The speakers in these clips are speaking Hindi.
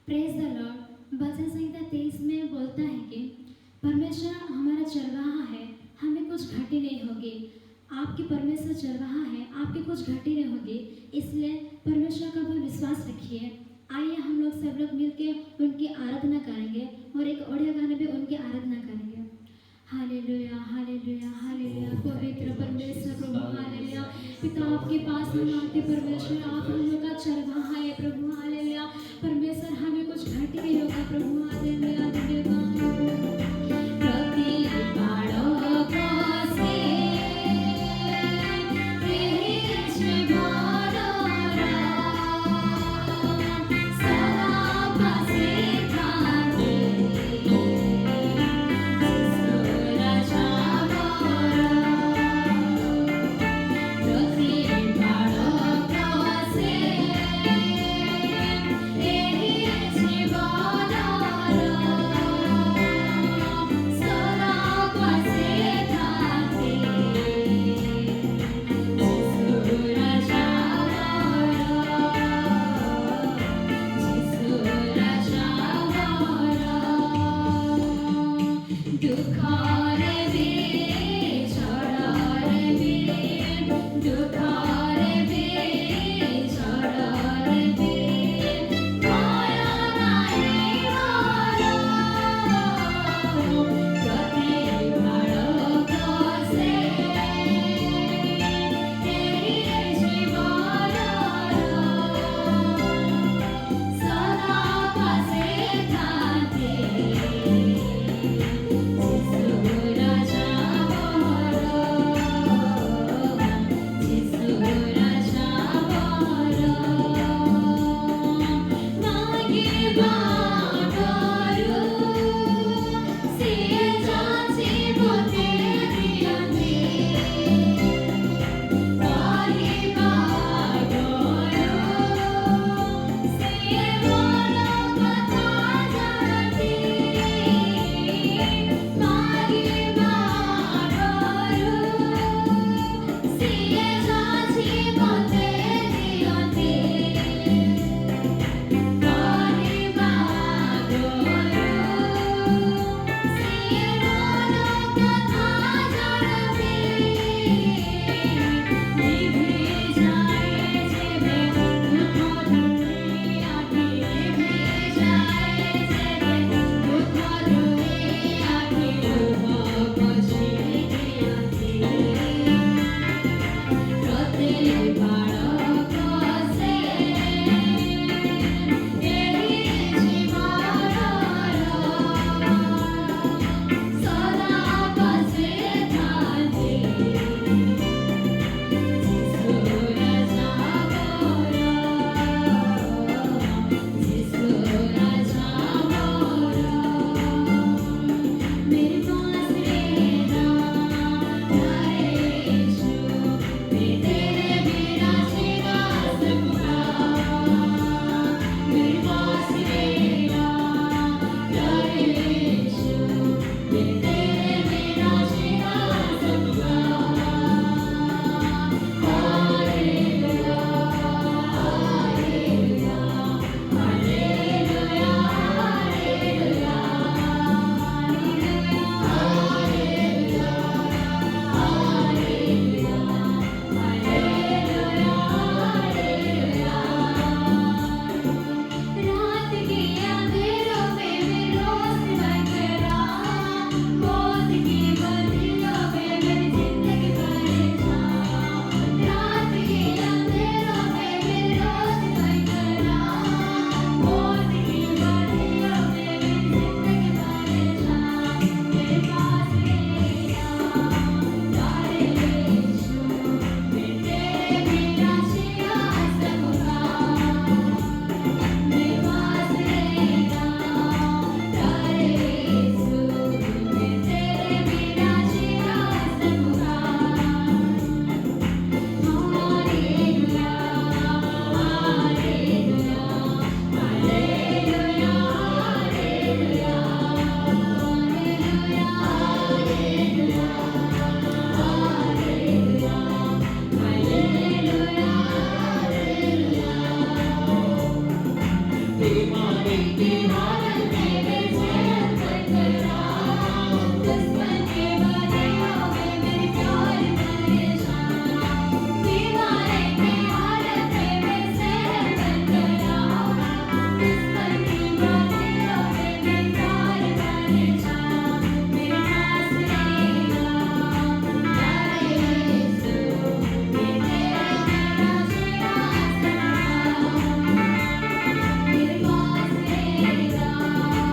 Praise the Lord. भजन संहिता 23 में बोलता है कि परमेश्वर हमारा चरवाहा है, हमें कुछ घटी नहीं होगी। आपके परमेश्वर चरवाहा है, आपके कुछ घटी नहीं होगी, इसलिए परमेश्वर का पर विश्वास रखिए। आइए हम लोग सब लोग मिलकर उनकी आराधना करेंगे और एक ऑडियो गाने पे उनकी आराधना करेंगे। Hallelujah hallelujah hallelujah. पवित्र परमेश्वर प्रभु हालेलुया। पिता आपके पास हम आते परमेश्वर, आप हम लोग का चरवाहा है प्रभु हालेलुया। परमेश्वर हमें कुछ घट नहीं होगा प्रभु हालेलुया। मेरे पास रहेगा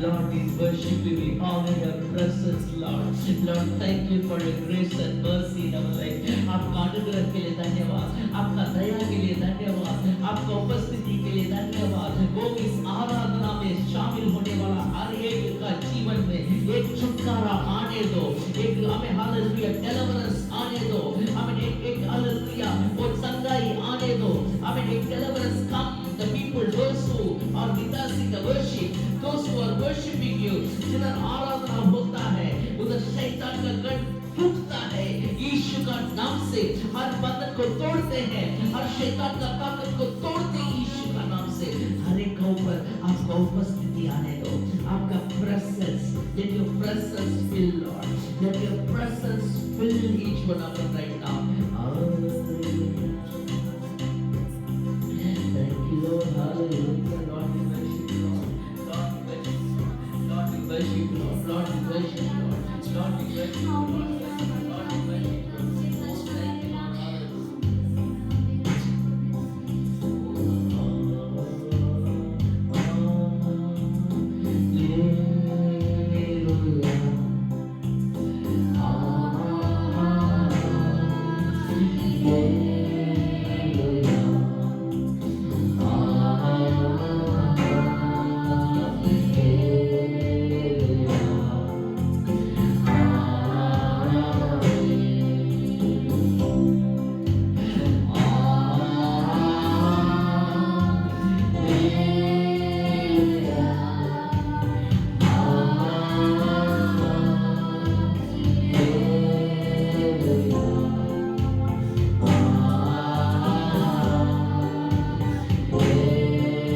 Lord, we worship you, we honor your presence, Lord. Lord, thank you for your grace and mercy in our life. आपका अनुग्रह के लिए धन्यवाद, आपका दया के लिए धन्यवाद, आपका उपस्थिति के लिए धन्यवाद। वो इस आराधना में शामिल होने वाला हर एक का जीवन में एक छुटकारा आने दो, एक हमें हालेलुया डेलिवरेंस आने दो, हमें एक हालेलुया वो चंगाई आने दो, हमें एक deliverance come the people those who are with us in the worship, those who are worshiping you, जिधर आराधना होता है उधर शैतान का गढ़ टूटता है। यीशु का नाम से हर बंधन को तोड़ते हैं, हर शैतान का ताकत को तोड़ते हैं यीशु का नाम से। हर एक के ऊपर आपका उपस्थिति आने दो, आपका presence, let your presence fill Lord, let your presence fill each one of us right now. Thank you Lord, hallelujah. Lord we worship you Lord, Lord we worship you Lord, Lord we worship you Lord, Lord we worship you Lord, Lord we worship you Lord.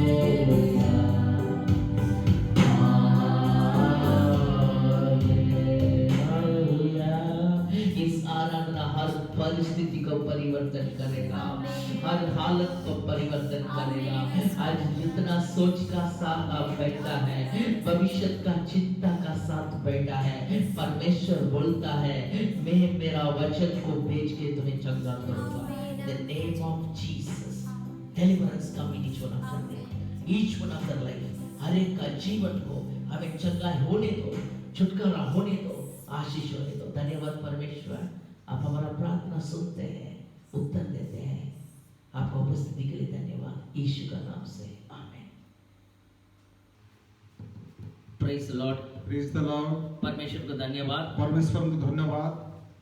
परिस्थिति को परिवर्तन करेगा, हर हालत को परिवर्तन करेगा। आज जितना सोच का साथ बैठा है, भविष्य का चिंता का साथ बैठा है, परमेश्वर बोलता है मैं मेरा वचन को भेज के तुम्हें चंगा करूंगा। The name of Jesus, deliverance come in each one of them, each one of their life। हर एक का जीवन को हमें चंगा होने दो, छुटकारा होने दो, आशीष होने दो। धन्यवाद परमेश्वर, आप हमारा प्रार्थना सुनते हैं, उत्तर देते हैं। आपका उपस्थिति के लिए धन्यवाद, यीशु का नाम से आमीन। Praise the Lord, praise the Lord. परमेश्वर को धन्यवाद, परमेश्वर को धन्यवाद।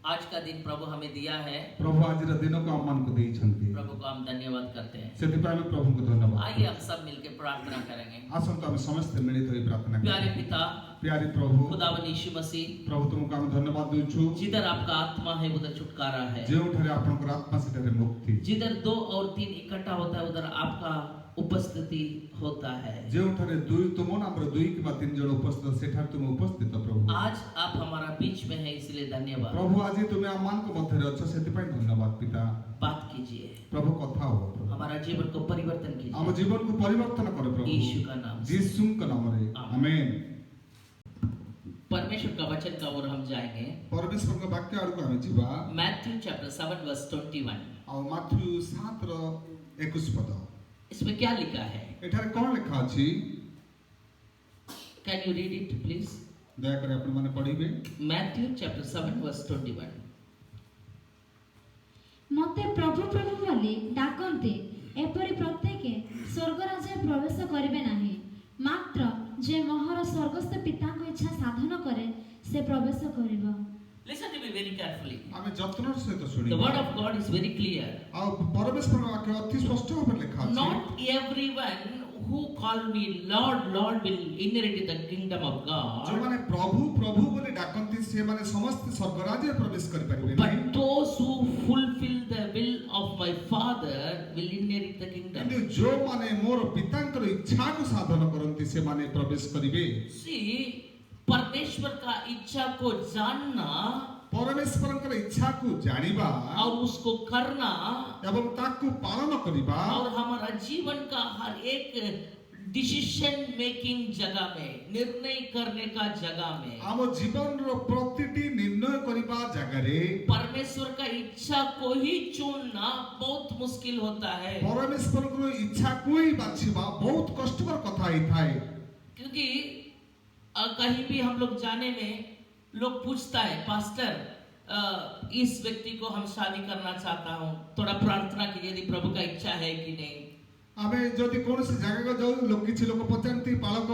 आज का दिन प्रभु हमें दिया है, प्रभु आज दिन को आम को देइछंती, प्रभु को हम धन्यवाद करते हैं। सेति पाए में प्रभु को धन्यवाद। आइए हम सब मिलकर प्रार्थना करेंगे। आसंत हम समस्त मिलित होई प्रार्थना करें। प्यारे पिता, प्यारे प्रभु, खुदावन यीशु मसीह, प्रभु तुमको हम धन्यवाद देछु। जिधर आपका आत्मा है उधर छुटकारा है, जेउठारे आपनकर आत्मा से तेरे मुक्ति, जिधर 2 और 3 इकट्ठा होता है उधर आपका उपस्थिति होता है। जेउठारे दुई तुम नंबर 2 कि 3 जन उपस्थित सेठार तुम उपस्थित प्रभु। आज आप हमारा बीच में है इसलिए धन्यवाद प्रभु। आज तुम आमान को मध्य रे अच्छा सेति पाए धन्यवाद पिता। बात कीजिए प्रभु, कथा हो प्रभु, हमारा जीवन को परिवर्तन कीजिए, हम जीवन को परिवर्तन करो प्रभु, यीशु का नाम, यीशु का नाम रे आमीन। परमेश्वर का वचन का ओर हम जाएंगे। परमेश्वर का वाक्य आरु हम जीवा मैथ्यू चैप्टर 7 वर्स 21। और माथ्यू 7 रो 21 पद। इसमें क्या लिखा है? एठारे कोन लिखा अछि? Can you read it please? दया करे अपन माने पढिबे। Matthew chapter 7 verse 21। मते प्रभु प्रभु बोली डाकन्ते एपरि प्रत्येक स्वर्ग राज्य प्रवेश करिबे नाही, मात्र जे मोहर स्वर्गस्थ पिता को इच्छा साधन करे से प्रवेश करिबो। Listen to me very carefully. आमे जत्न सहित सुनि। The word of God is very clear. आ परमेश्वर का वाक्य अति स्पष्ट भाबे लिखा अछि। Not everyone who call me Lord Lord will inherit the kingdom of God. जो माने प्रभु प्रभु बोली डाकन्ती से माने समस्त स्वर्ग राज्य प्रवेश करि परिबे नाही। But those who fulfill the will of my Father will inherit the kingdom. किंतु जो माने मोर पितांकर इच्छा को साधन करन्ती से माने प्रवेश करिबे। See, परमेश्वर का इच्छा को जानना, परमेश्वरकर इच्छा को जानिबा और उसको करना एवं ताकू पालन करिबा, और हमारा जीवन का हर एक डिसीजन मेकिंग जगह में, निर्णय करने का जगह में, आम जीवन रो प्रतिटी निर्णय करिबा जगह रे परमेश्वर का इच्छा को ही चुनना बहुत मुश्किल होता है। परमेश्वरकर इच्छा को ही बाछिबा बहुत कष्टकर कथा ही थाए। क्योंकि कहीं भी हम लोग जाने में लोग पूछता है, पास्टर इस व्यक्ति को हम शादी करना चाहता हूँ, थोड़ा प्रार्थना कीजिए यदि प्रभु का इच्छा है कि नहीं। आमे जदि कौन से जगह को जाऊ लोग किछि लोग पचारती पालक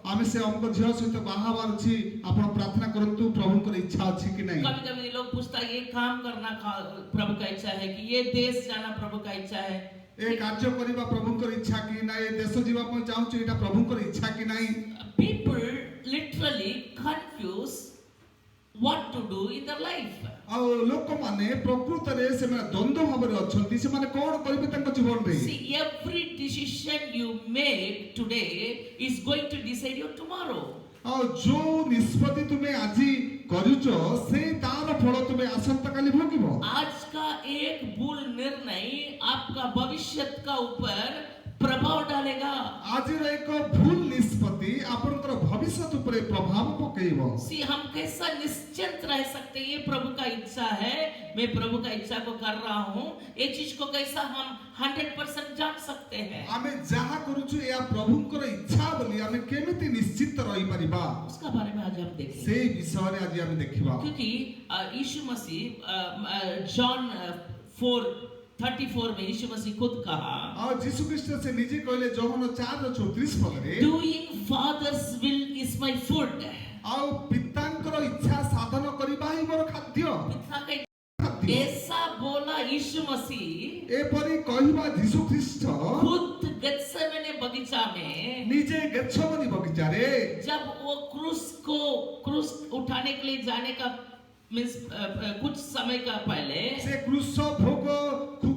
आमे से हमको झियो सहित बाहाबार अछि आपण प्रार्थना करंतु प्रभु को इच्छा अछि कि नहीं। कभी कभी लोग पूछता है ये काम करना प्रभु का इच्छा है कि ये देश जाना प्रभु का इच्छा है, ए कार्य करिबा प्रभु को इच्छा कि नहीं, देश जीवा पय चाहू एटा प्रभु को इच्छा कि नहीं। people literally confuse what to do in their life. आ लोक माने प्रकृत रे से माने द्वंद्व भाव रे अछंती से माने कोन करिबे तंक जीवन रे। See, every decision you make today is going to decide your tomorrow. आ जो निष्पत्ति तुम्हें आजी करूचो से तार फल तुम्हें आसंता काली भोगिबो। आज का एक भूल निर्णय आपका भविष्य का ऊपर प्रभाव डालेगा। आज रे एक भूल निष्पत्ति आपनकर भविष्य ऊपर प्रभाव पकेइबो। See, हम कैसा निश्चिंत रह सकते हैं, ये प्रभु का इच्छा है, मैं प्रभु का इच्छा को कर रहा हूँ, ये चीज को कैसा हम 100% जान सकते हैं। आमे जहा करूछु या प्रभुकर इच्छा बोली आमे केमिति निश्चित रही परिबा, उसका बारे में आज हम देखेंगे। से विषय रे आज आमे देखिबा। क्योंकि यीशु मसीह जॉन 4:34 में यीशु मसीह खुद कहा, और यीशु कृष्ण से निजे कहले यूहन्ना 4:34 पद रे, doing Father's will is my food. आ पितांकर इच्छा साधन करिबा ही मोर खाद्य। पिता का ऐसा बोला यीशु मसीह, ए परी कहबा यीशु कृष्ण खुद गेत्सेमने बगीचा में, निजे गेत्सेमनी बगीचा रे जब वो क्रूस उठाने के लिए जाने का मींस कुछ समय का पहले, से क्रूस भोग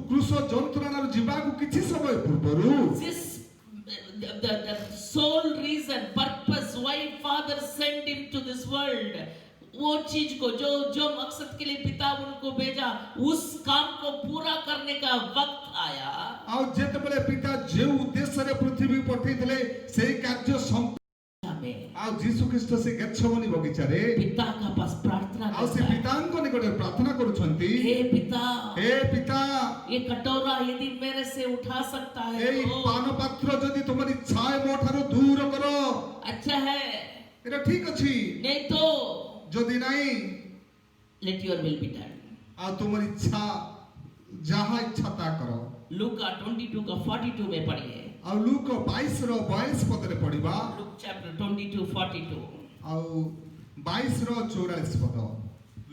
क्रूस जंत्रणार जीवाकू किछि समय पूर्वरु, this the sole reason purpose why father sent him to this world, वो चीज को जो मकसद के लिए पिता उनको भेजा, उस काम को पूरा करने का वक्त आया। आ जेतबेले पिता जे उद्देश्य रे पृथ्वी पठैतले सेही कार्य में आ यीशु ख्रीष्ट से गेत्सेमनी बगीचा रे पिता का पास प्रार्थना आ से पितांको निकट प्रार्थना करूछंती, हे पिता ये कटोरा यदि मेरे से उठा सकता है ए तो पान पात्र जदि तुमरी इच्छा है मोठारो दूर करो, अच्छा है, एटा ठीक अछि, नहीं तो जदि नहीं let your will be done. आ तुमरी इच्छा जहां इच्छा ता करो। लूका 22 का 42 में पढ़िए, आ लूक 22 रो 22 पद रे पढिबा। लूक चैप्टर 22:42 आ 22 रो 44 पद।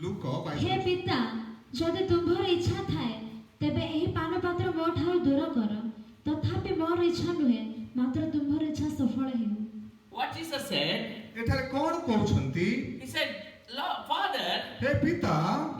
लूक 22 हे पिता जदि तुम्हार इच्छा थाए तेबे एही पान पात्र मो ठार दूर कर, तथापि मोर इच्छा नुहे मात्र तुम्हार इच्छा सफल हेउ। What Jesus said, एठारे कोन कहउछंती, he said, Father, हे पिता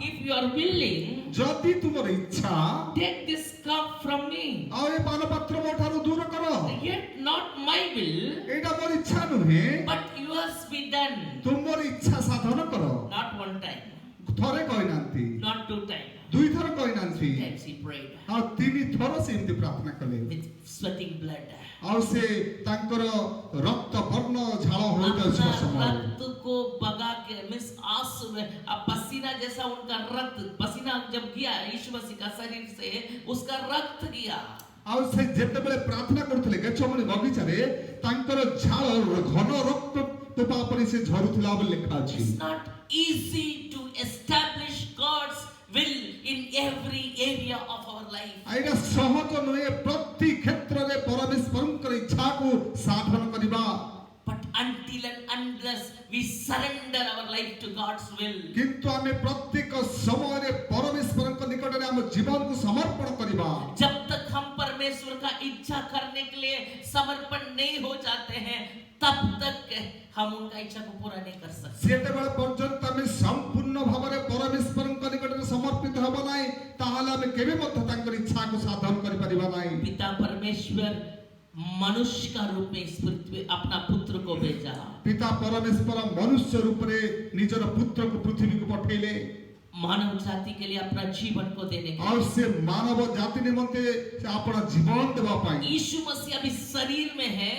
if you are willing, जदि तुमर इच्छा take this cup from me, आ ए पान पात्र मोठारो दूर करो, yet not my will, एटा मोर इच्छा नुहे but yours be done। तुमर इच्छा साधन करो। Not one time, थरे कहनांती, not two times, दुई थर कहनांती, times he prayed आ तीनी थर से एमती प्रार्थना कले, with sweating blood। आ से तांकर रक्त वर्ण झाळ होइत अपना समय रक्त को बगा के मींस आंसू में पसीना जैसा उनका रक्त, पसीना जब गया यीशु मसीह का शरीर से उसका रक्त गया। आ से जेतेबेले प्रार्थना करथले गेत्सेमनी बगीचा रे तांकर झाळ घन रक्त पेपा परि से झरुथला बोली लिखा अछि। It's not easy to establish God's will in every area of our life। Aida सहज नहे प्रति क्षेत्र रे परमेश्वरकर इच्छा को साधन करिबा। But until and unless we surrender our life to God's will, किंतु आमे प्रत्येक समय रे परमेश्वरक निकट रे हम जीवन को समर्पण करिबा। जब तक हम परमेश्वर का इच्छा करने के लिए समर्पण नहीं हो जाते हैं, तब तक हम उनका इच्छा को पूरा नहीं कर सकते। सेतेबेले पर्यंत आमे संपूर्ण भाव रे परमेश्वरक निकट रे समर्पित हबो नाही, ताहाले आमे केबे मत तांकर इच्छा को साधन करि परिबा नाही। पिता परमेश्वर मनुष्य का रूप में इस पृथ्वी अपना पुत्र को भेजा। पिता परमेश्वर मनुष्य रूप रे निजर पुत्र को पृथ्वी को पठेले, मानव जाति के लिए अपना जीवन को देने के और से मानव जाति निमंते अपना जीवन देवा पाई। यीशु मसीह अभी शरीर में है,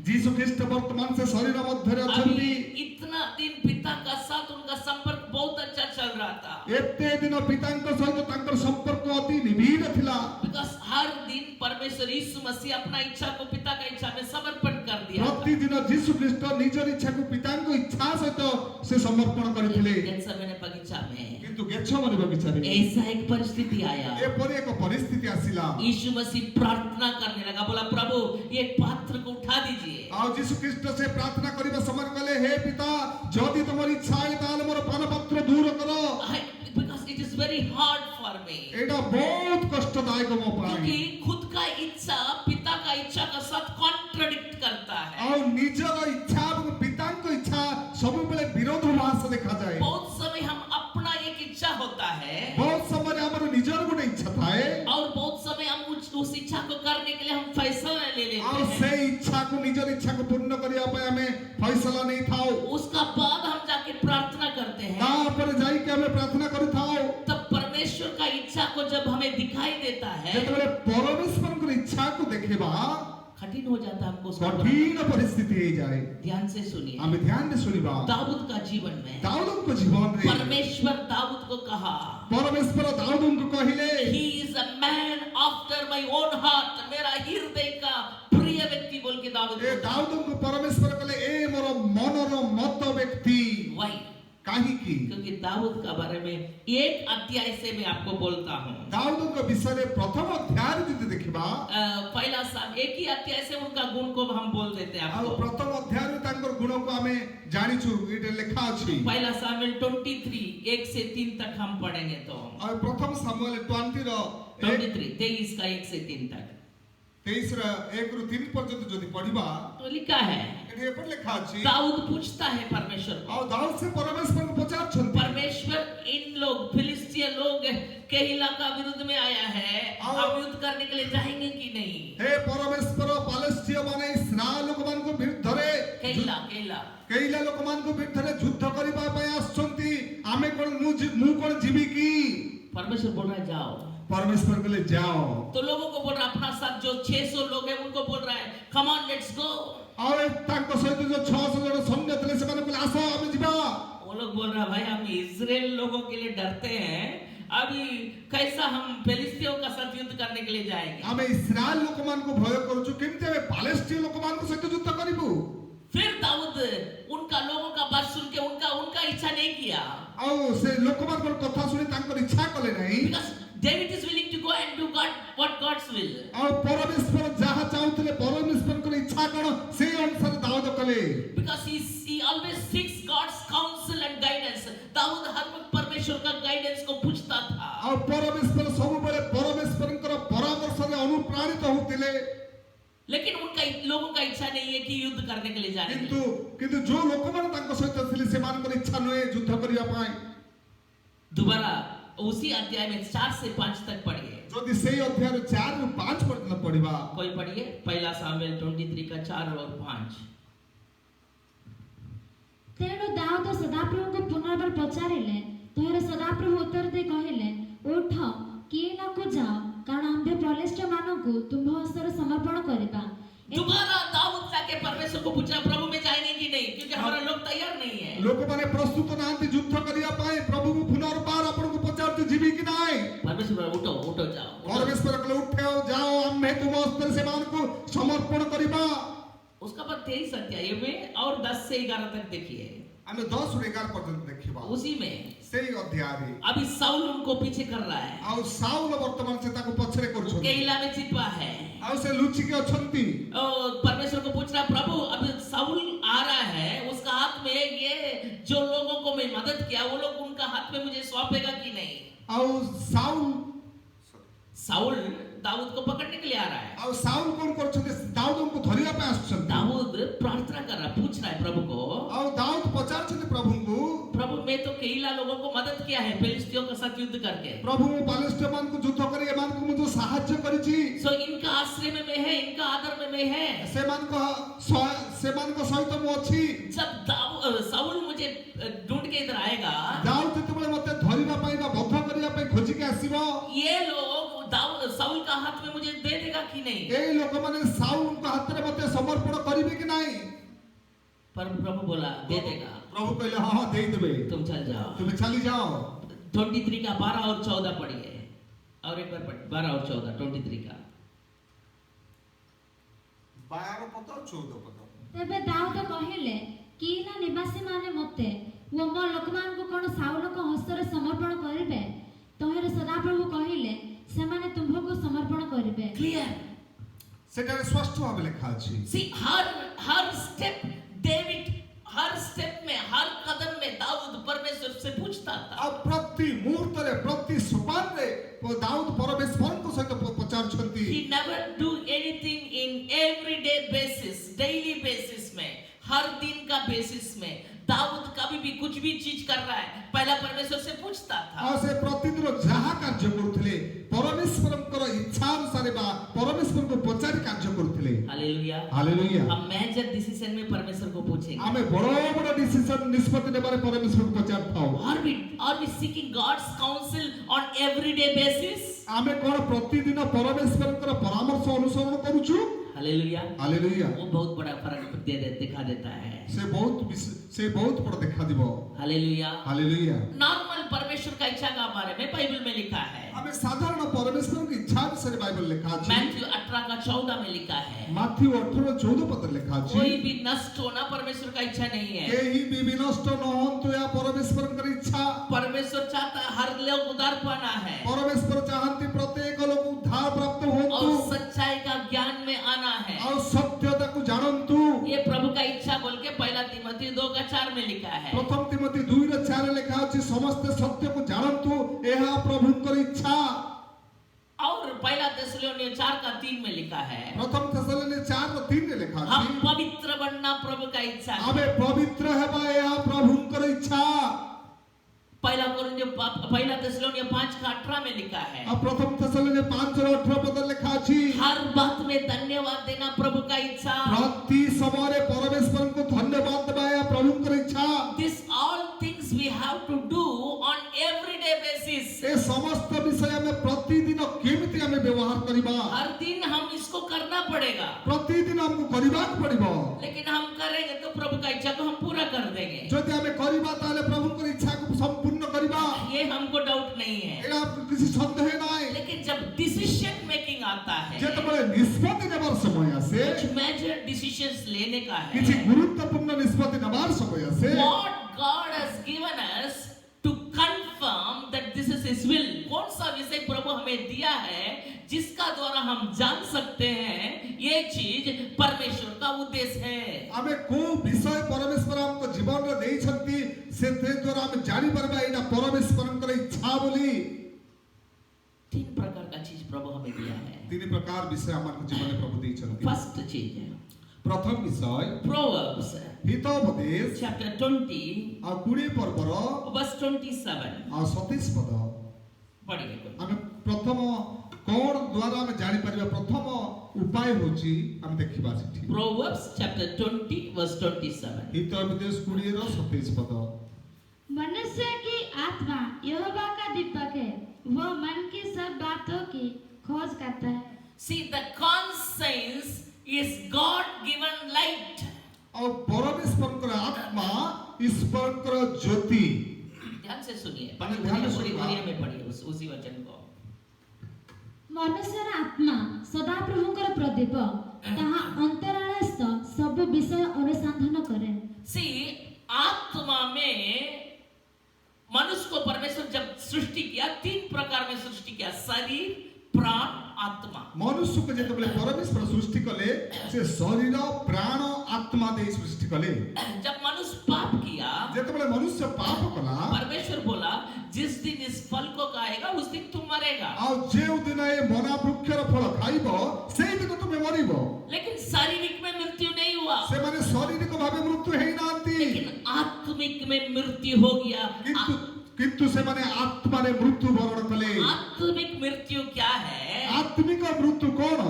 यीशु ख्रीष्ट वर्तमान से शरीर मध्य रे अभी अछंती। इतना दिन पिता का साथ उनका संपर्क बहुत अच्छा चल रहा था, एते दिन पिताଙ୍କ ସହିତ ତାଙ୍କର ସମ୍ପର୍କ ଅତି ନିବିଡ଼ ଥିଲା। बिकॉज हर दिन परमेश्वर यीशु मसीह अपना इच्छा को पिता का इच्छा में समर्पण कर दिया था। ପ୍ରତିଦିନ ଯୀଶୁ ଖ୍ରୀଷ୍ଟ ନିଜର ଇଚ୍ଛାକୁ ପିତାଙ୍କ ଇଚ୍ଛା ସହିତ ସେ ସମର୍ପଣ କରିଥିଲେ। गेत्सेमने बगीचा में କିନ୍ତୁ ଗେଛମନି ବଗିଚାରେ ऐसा एक परिस्थिति आया, ଏପରି ଏକ ପରିସ୍ଥିତି ଆସିଲା। यीशु मसीह प्रार्थना करने लगा, बोला प्रभु ये पात्र को उठा दीजिए। ଆଉ ଯୀଶୁ ଖ୍ରୀଷ୍ଟ ସେ ପ୍ରାର୍ଥନା କରିବା ସମୟରେ କହିଲେ, ହେ ପିତା ଯଦି ତମର ଇଚ୍ଛା ହେଲେ ତାହେଲେ ମୋର ପାନପାତ୍ର ଦୂର କର। Because it is very hard for me, ଏଇଟା ବହୁତ କଷ୍ଟଦାୟକ ମୋ ପାଇଁ। क्योंकि खुद का इच्छा पिता का इच्छा का साथ कॉन्ट्रडिक्ट करता है। ଆଉ ନିଜର ଇଚ୍ଛା ଏବଂ ପିତାଙ୍କ ଇଚ୍ଛା ସବୁବେଳେ ବିରୋଧାଭାସ ଦେଖାଯାଏ। बहुत समय हम अपना एक इच्छा होता है ବହୁତ ସମୟରେ ଆମର ନିଜର ଗୋଟେ ଇଚ୍ଛା ଥାଏ, और बहुत समय हम उस इच्छा को करने के लिए हम फैसला ले लेते ଆଉ हैं। ସେଇ ଇଚ୍ଛାକୁ ନିଜର ଇଚ୍ଛାକୁ ପୂର୍ଣ୍ଣ କରିବା ପାଇଁ ଆମେ ଫଇସଲା ନେଇଥାଉ। उसका बाद हम जाके प्रार्थना करते हैं, ତାପରେ ଯାଇକି ଆମେ ପ୍ରାର୍ଥନା କରିଥାଉ। तब परमेश्वर का इच्छा को जब हमें दिखाई देता है ଯେତେବେଳେ ପରମେଶ୍ୱରଙ୍କର ଇଚ୍ଛାକୁ ଦେଖିବା कठिन हो जाता है हमको उसको କଠିନ ପରିସ୍ଥିତି ହେଇଯାଏ। ध्यान से सुनिए। ଆମେ ଧ୍ୟାନରେ ଶୁଣିବା। दाऊद का जीवन में ଦାଉଦଙ୍କ ଜୀବନରେ परमेश्वर दाऊद को कहा, ପରମେଶ୍ୱର ଦାଉଦଙ୍କୁ କହିଲେ, he is a man after my own heart, मेरा हृदय का प्रिय व्यक्ति बोल के दाऊद ଏ को कहा। ଦାଉଦଙ୍କୁ ପରମେଶ୍ୱର କହିଲେ, ଏ ମୋର ମନର ମତ ବ୍ୟକ୍ତି। Why? କାହିଁକି? क्योंकि दाऊद का बारे में एक अध्याय से मैं आपको बोलता हूँ। ଦାଉଦଙ୍କ ବିଷୟରେ ପ୍ରଥମ ଅଧ୍ୟାୟରେ ଯଦି ଦେଖିବା, पहला एक ही अध्याय से उनका गुण को हम बोल देते हैं ଆଉ आपको। ପ୍ରଥମ ଅଧ୍ୟାୟରେ ତାଙ୍କର ଗୁଣକୁ ଆମେ ଜାଣିଛୁ, ଏଇଟା ଲେଖା ଅଛି। पहला सामुएल 23 1 से 3 तक हम पढ़ेंगे तो ଆଉ ପ୍ରଥମ ସାମୁଏଲ 20 ର 23 का 1 से 3 तक 23 ର 1 ରୁ 3 ପର୍ଯ୍ୟନ୍ତ ଯଦି ପଢିବା, तो लिखा है, ଏଠି ଏପରି ଲେଖା ଅଛି। दाऊद पूछता है परमेश्वर को, ଆଉ ଦାଉଦ ସେ ପରମେଶ୍ୱରଙ୍କୁ ପଚାରୁଛନ୍ତି, परमेश्वर इन लोग फिलिस्तीय लोग केहिला का विरुद्ध में आया है, हम युद्ध करने के लिए जाएंगे कि नहीं? ହେ ପରମେଶ୍ୱର ପାଲେଷ୍ଟିୟ ମାନେ ଇସ୍ରାଏଲ ଲୋକମାନଙ୍କ ବିରୁଦ୍ଧରେ केहिला କେଇଲା ଲୋକମାନଙ୍କ ବିରୁଦ୍ଧରେ ଯୁଦ୍ଧ କରିବା ପାଇଁ ଆସୁଛନ୍ତି, ଆମେ କଣ ମୁଁ କଣ ଯିବି କି? परमेश्वर बोल रहा है जाओ। ପରମେଶ୍ୱର କହିଲେ ଯାଅ। तो लोगों को बोल रहा है, अपना साथ जो 600 लोग हैं उनको बोल रहा है, कम ऑन लेट्स गो। ଆଉ ତାଙ୍କ ସହିତ ଯୋଉ 600 ଜଣ ସୈନ୍ୟ ଥିଲେ ସେମାନେ କହିଲେ ଆସ ଆମେ ଯିବା। वो लोग बोल रहा है, भाई हम इजराइल लोगों के लिए डरते हैं, अभी कैसा हम फिलिस्तीयों का साथ युद्ध करने के लिए जाएंगे? ଆମେ ଇସ୍ରାଏଲ ଲୋକମାନଙ୍କୁ ଭୟ କରୁଛୁ, କେମିତି ଆମେ ପାଲେଷ୍ଟିୟ ଲୋକମାନଙ୍କ ସହିତ ଯୁଦ୍ଧ କରିବୁ? फिर दाऊद उनका लोगों का बात सुन के उनका इच्छा नहीं किया, ଆଉ ସେ ଲୋକମାନଙ୍କର କଥା ଶୁଣି ତାଙ୍କର ଇଚ୍ଛା କଲେ ନାହିଁ। because David is willing to go and do what God's will. ଆଉ ପରମେଶ୍ୱର ଯାହା ଚାହୁଁଥିଲେ, ପରମେଶ୍ୱରଙ୍କର ଇଚ୍ଛା କଣ ସେଇ ଅନୁସାରେ ଦାଉଦ କଲେ। Because he always seeks God's counsel and guidance. Dawood हर वक्त परमेश्वर का गाइडेंस को पूछता था। ଆଉ ପରମେଶ୍ୱର ସବୁବେଳେ ପରମେଶ୍ୱରଙ୍କର ପରାମର୍ଶରେ ଅନୁପ୍ରାଣିତ ହେଉଥିଲେ। लेकिन उनका लोगों का इच्छा नहीं है कि युद्ध करने के लिए जाने के କିନ୍ତୁ लिए। କିନ୍ତୁ ଯୋଉ ଲୋକମାନେ ତାଙ୍କ ସହିତ ଥିଲେ ସେମାନଙ୍କର ଇଚ୍ଛା ନୁହେଁ ଯୁଦ୍ଧ କରିବା ପାଇଁ। दोबारा उसी अध्याय में 4 से 5 तक पढ़िए। ଯଦି ସେଇ ଅଧ୍ୟାୟରୁ 4 ରୁ 5 ପର୍ଯ୍ୟନ୍ତ ପଢିବା, कोई पढ़िए, पहला सामुएल 23 का 4 और 5। ତେଣୁ ଦାଉଦ ସଦାପ୍ରଭୁଙ୍କୁ ପୁନର୍ବାର ପଚାରିଲେ, ତହିଁରେ ସଦାପ୍ରଭୁ ଉତ୍ତର ଦେଇ କହିଲେ, ଉଠ କିଲାକୁ ଯାଅ, କାରଣ ଆମ୍ଭେ ଫିଲିଷ୍ଟିୟମାନଙ୍କୁ ତୁମ୍ଭ ହସ୍ତରେ ସମର୍ପଣ କରିବା। दोबारा दाऊद जाके परमेश्वर को पूछा, प्रभु में जाएंगे कि नहीं, क्योंकि हमारा लोग तैयार नहीं है। ଲୋକମାନେ ପ୍ରସ୍ତୁତ ନାହାନ୍ତି ଯୁଦ୍ଧ କରିବା ପାଇଁ। ପ୍ରଭୁଙ୍କୁ ପୁନର୍ବାର ଆପଣଙ୍କୁ ପଚାରୁଛି ଯିବି କି ନାହିଁ? परमेश्वर उठो जाओ। ପରମେଶ୍ୱର କହିଲେ ଉଠ ଯାଅ, ଆମେ ତୁମ ହସ୍ତରେ ସେମାନଙ୍କୁ ସମର୍ପଣ କରିବା। उसका बाद 23 अध्याय में और 10 से 11 तक देखिए। ଆମେ 10 ରୁ 11 ପର୍ଯ୍ୟନ୍ତ ଦେଖିବା। उसी में ସେଇ ଅଧ୍ୟାୟରେ अभी साउल उनको पीछे कर रहा है, ଆଉ ସାଉଲ ବର୍ତ୍ତମାନ ସେ ତାକୁ ପଛରେ କରୁଛନ୍ତି, केहिला में छिपा है। ଆଉ ସେ ଲୁଚିକି ଅଛନ୍ତି। परमेश्वर को पूछ रहा, प्रभु अभी साउल आ रहा है, उसका हाथ में ये जो लोगों को मैं मदद किया वो लोग उनका हाथ में मुझे सौंपेगा कि नहीं? ଆଉ साउल दाऊद को पकड़ने के लिए आ रहा है। ଆଉ ସାଉଲ କଣ କରୁଛନ୍ତି? ଦାଉଦଙ୍କୁ ଧରିବା ପାଇଁ ଆସୁଛନ୍ତି। दाऊद प्रार्थना कर रहा, पूछ रहा है प्रभु को, ଆଉ ଦାଉଦ ପଚାରୁଛନ୍ତି ପ୍ରଭୁଙ୍କୁ, प्रभु मैं तो केहिला लोगों को मदद किया है फिलिस्तीयों के साथ युद्ध करके, ପ୍ରଭୁ ମୁଁ ପାଲେଷ୍ଟିୟ ମାନଙ୍କୁ ଯୁଦ୍ଧ କରି ଏମାନଙ୍କୁ ମୁଁ ଯୋଉ ସାହାଯ୍ୟ କରିଛି, सो इनका आश्रय में मैं है, इनका आदर में मैं है। ସେମାନଙ୍କ ସହିତ ମୁଁ ଅଛି। जब साउल मुझे ढूंढ के इधर आएगा, ଦାଉଦ ଯେତେବେଳେ ମତେ ଧରିବା ପାଇଁ ବା ବଧ କରିବା ପାଇଁ ଖୋଜିକି ଆସିବ, ये लोग साउल का हाथ में मुझे दे देगा कि नहीं? ଏଇ ଲୋକମାନେ ସାଉଲଙ୍କ ହାତରେ ମତେ ସମର୍ପଣ କରିବେ କି ନାହିଁ? पर प्रभु बोला दे देगा, प्रभु कहले हाँ दे देबे, तुम चल जाओ। तुम्हें चली जाओ। 23 का 12 और 14 पढ़िए, और एक बार पढ़िए 12 और 14, 23 का 12 पद 14 पद। तेबे दाऊद कहिले कि ना निवासी माने मते वो मो लोकमान को कोन साउल को हस्तरे समर्पण करिबे, तोहरे सदाप्रभु कहिले से माने तुमको समर्पण करिबे। क्लियर। सेटारे स्पष्ट भाव लिखा अछि। सी हर स्टेप डेविड, हर स्टेप में, हर कदम में दाऊद परमेश्वर से पूछता था। आ प्रति मुहूर्त रे, प्रति सोपान रे दाऊद परमेश्वर को सहित पचार छंती। He never do anything in everyday basis, daily basis में, हर दिन का बेसिस में दाऊद कभी भी कुछ भी चीज कर रहा है पहला परमेश्वर से पूछता था। आ से प्रतिदिन जहा कार्य करथले परमेश्वरଙ୍କର इच्छा अनुसार बा परमेश्वर को पचारि कार्य करथले। Hallelujah, hallelujah. हम मेजर डिसीजन में परमेश्वर को पूछेंगे। आमे बड़ डिसीजन निष्पत्ति नेबारे परमेश्वर को पचार थाओ। Are we seeking God's counsel on everyday basis? आमे कोन प्रतिदिन परमेश्वरଙ୍କର परामर्श अनुसरण करूछु। Hallelujah, hallelujah. वो बहुत बड़ा फर्क दिखा देता है। से बहुत बड़ा दिखा दिबो। Hallelujah, hallelujah. नॉर्मल परमेश्वर का इच्छा का बारे में बाइबल में लिखा है। हमें साधारण परमेश्वर की इच्छा से बाइबल लिखा है। मैथ्यू 18 का 14 में लिखा है। मैथ्यू 18:14 पद लिखा है। कोई भी नष्ट होना परमेश्वर का इच्छा नहीं है। केही भी विनष्ट न होंतु या परमेश्वर की इच्छा। परमेश्वर चाहता है हर लोग उद्धार पाना है। परमेश्वर चाहती प्रत्येक लोग उद्धार प्राप्त होंतु और सच्चाई का ज्ञान में आना है। और सत्यता को जानंतु। ये प्रभु का इच्छा बोल के पहला तीमुथी 2:4 में लिखा है। प्रथम तीमुथी 2:4 लिखा है समस्त सत्य को जानंतु यह प्रभु की इच्छा। और पहला थिस्सलुनीय 4:3 में लिखा है। प्रथम थिस्सलुनीय 4:3 में लिखा है हम पवित्र बनना प्रभु का इच्छा है। हमें पवित्र हेबा यह प्रभु की इच्छा। पहला थिस्सलुनीय 5:18 में लिखा है। अब प्रथम थिस्सलुनीय 5:18 पद लिखा है हर बात में धन्यवाद देना प्रभु का इच्छा। प्रति समय परमेश्वर को धन्यवाद देना प्रभु की इच्छा। This all things we have to do on everyday basis। ये समस्त विषय में प्रतिदिन केमिति हमें व्यवहार करिबा। हर दिन हम इसको करना पड़ेगा। प्रतिदिन हमको करिबा पड़िबो। लेकिन हम करेंगे तो प्रभु का इच्छा को हम पूरा कर देंगे। यदि हमें करिबा ताले प्रभु की इच्छा को संपूर्ण करिबा। ये हमको डाउट नहीं है। एला किसी संदेह नहीं। लेकिन जब डिसीजन मेकिंग आता है, जब बड़े निष्पत्ति नेबार समय आसे, कुछ मेजर डिसीजंस लेने का है, किसी गुरुत्वपूर्ण निष्पत्ति नेबार समय आसे, what God has given us to confirm that this is His will। कौन सा विषय प्रभु हमें दिया है जिसका द्वारा हम जान सकते हैं ये चीज परमेश्वर का उद्देश्य है। हमें को विषय परमेश्वर हमको जीवन रे देई छथि से ते द्वारा हम जानि परबा एटा परमेश्वरक इच्छा बोली। 3 प्रकार का चीज प्रभु हमें दिया है। 3 प्रकार विषय हमको जीवन रे प्रभु देई छथि। फर्स्ट चीज है प्रथम विषय प्रोवर्ब्स हितोपदेश चैप्टर 20 आ 20 पर्वर वर्स 27 आ 27 पद पढ़िए। हमें प्रथम कोन द्वारा हम जानि परबा प्रथम उपाय होची हम देखिबा सिठी। प्रोवर्ब्स चैप्टर 20 वर्स 27 हितोपदेश 20 रो 27 पद। मनुष्य की आत्मा यहोवा का दीपक है, वह मन की सब बातों की खोज करता है। See, the conscience is God given light। और परमेश्वर का आत्मा ईश्वर का ज्योति। ध्यान से सुनिए, ध्यान से सुनिए। बढ़िया में पढ़िए उसी वचन को। मनुष्यर आत्मा सदाप्रभुଙ୍କର प्रदीप, ତାହା ଅନ୍ତରାଳସ୍ଥ ସବୁ ବିଷୟ ଅନୁସନ୍ଧାନ କରେ। See, आत्मा में मनुष्य को परमेश्वर जब सृष्टि किया 3 प्रकार में सृष्टि किया, शरीर, प्राण, आत्मा। मनुष्य को जेतबले परमेश्वर सृष्टि कले से शरीर प्राण आत्मा दे सृष्टि कले। जब मनुष्य पाप किया, जेतबले मनुष्य पाप कला, परमेश्वर बोला जिस दिन इस फल को खाएगा उस दिन तुम मरेगा। और जे दिन ए मना वृक्षर फल खाइबो सेही दिन तुम मरिबो। लेकिन शारीरिक में मृत्यु नहीं हुआ, से माने शारीरिक भावे मृत्यु हेई नांती, लेकिन आत्मिक में मृत्यु हो गया। किंतु से माने आत्मा ने मृत्यु वरण कले। आत्मिक मृत्यु क्या है? आत्मिक मृत्यु कौन?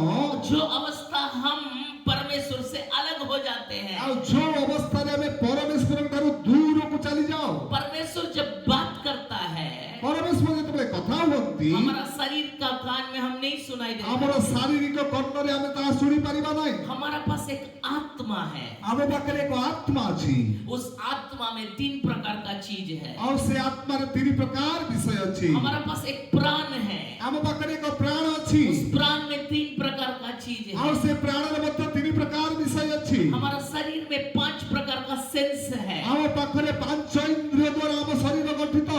जो अवस्था हम परमेश्वर से अलग हो जाते हैं। और जो अवस्था में परमेश्वर ठारू दूर को चली जाओ। परमेश्वर जब बात करता है, परमेश्वर जेतबले कथा होती, हमारा शरीर का कान में हम नहीं सुनाई ଆମର देता। ଶାରୀରିକ କର୍ଣ୍ଣରେ ଆମେ ତାହା ଶୁଣି ପାରିବା ନାହିଁ। हमारा पास एक आत्मा है। ଆମ ପାଖରେ ଏକ ଆତ୍ମା ଅଛି। उस आत्मा में 3 प्रकार का चीज है। ଆଉ ସେ ଆତ୍ମାରେ 3 ପ୍ରକାର ବିଷୟ ଅଛି। हमारा पास एक प्राण है। ଆମ ପାଖରେ ଏକ ପ୍ରାଣ ଅଛି। उस प्राण में 3 प्रकार का चीज ଆଉ है। ସେ ପ୍ରାଣରେ ମଧ୍ୟ 3 ପ୍ରକାର ବିଷୟ ଅଛି। हमारा शरीर में 5 प्रकार का सेंस है। ଆମ ପାଖରେ 5 ଇନ୍ଦ୍ରିୟ ଦ୍ୱାରା ଆମ ଶରୀର ଗଠିତ।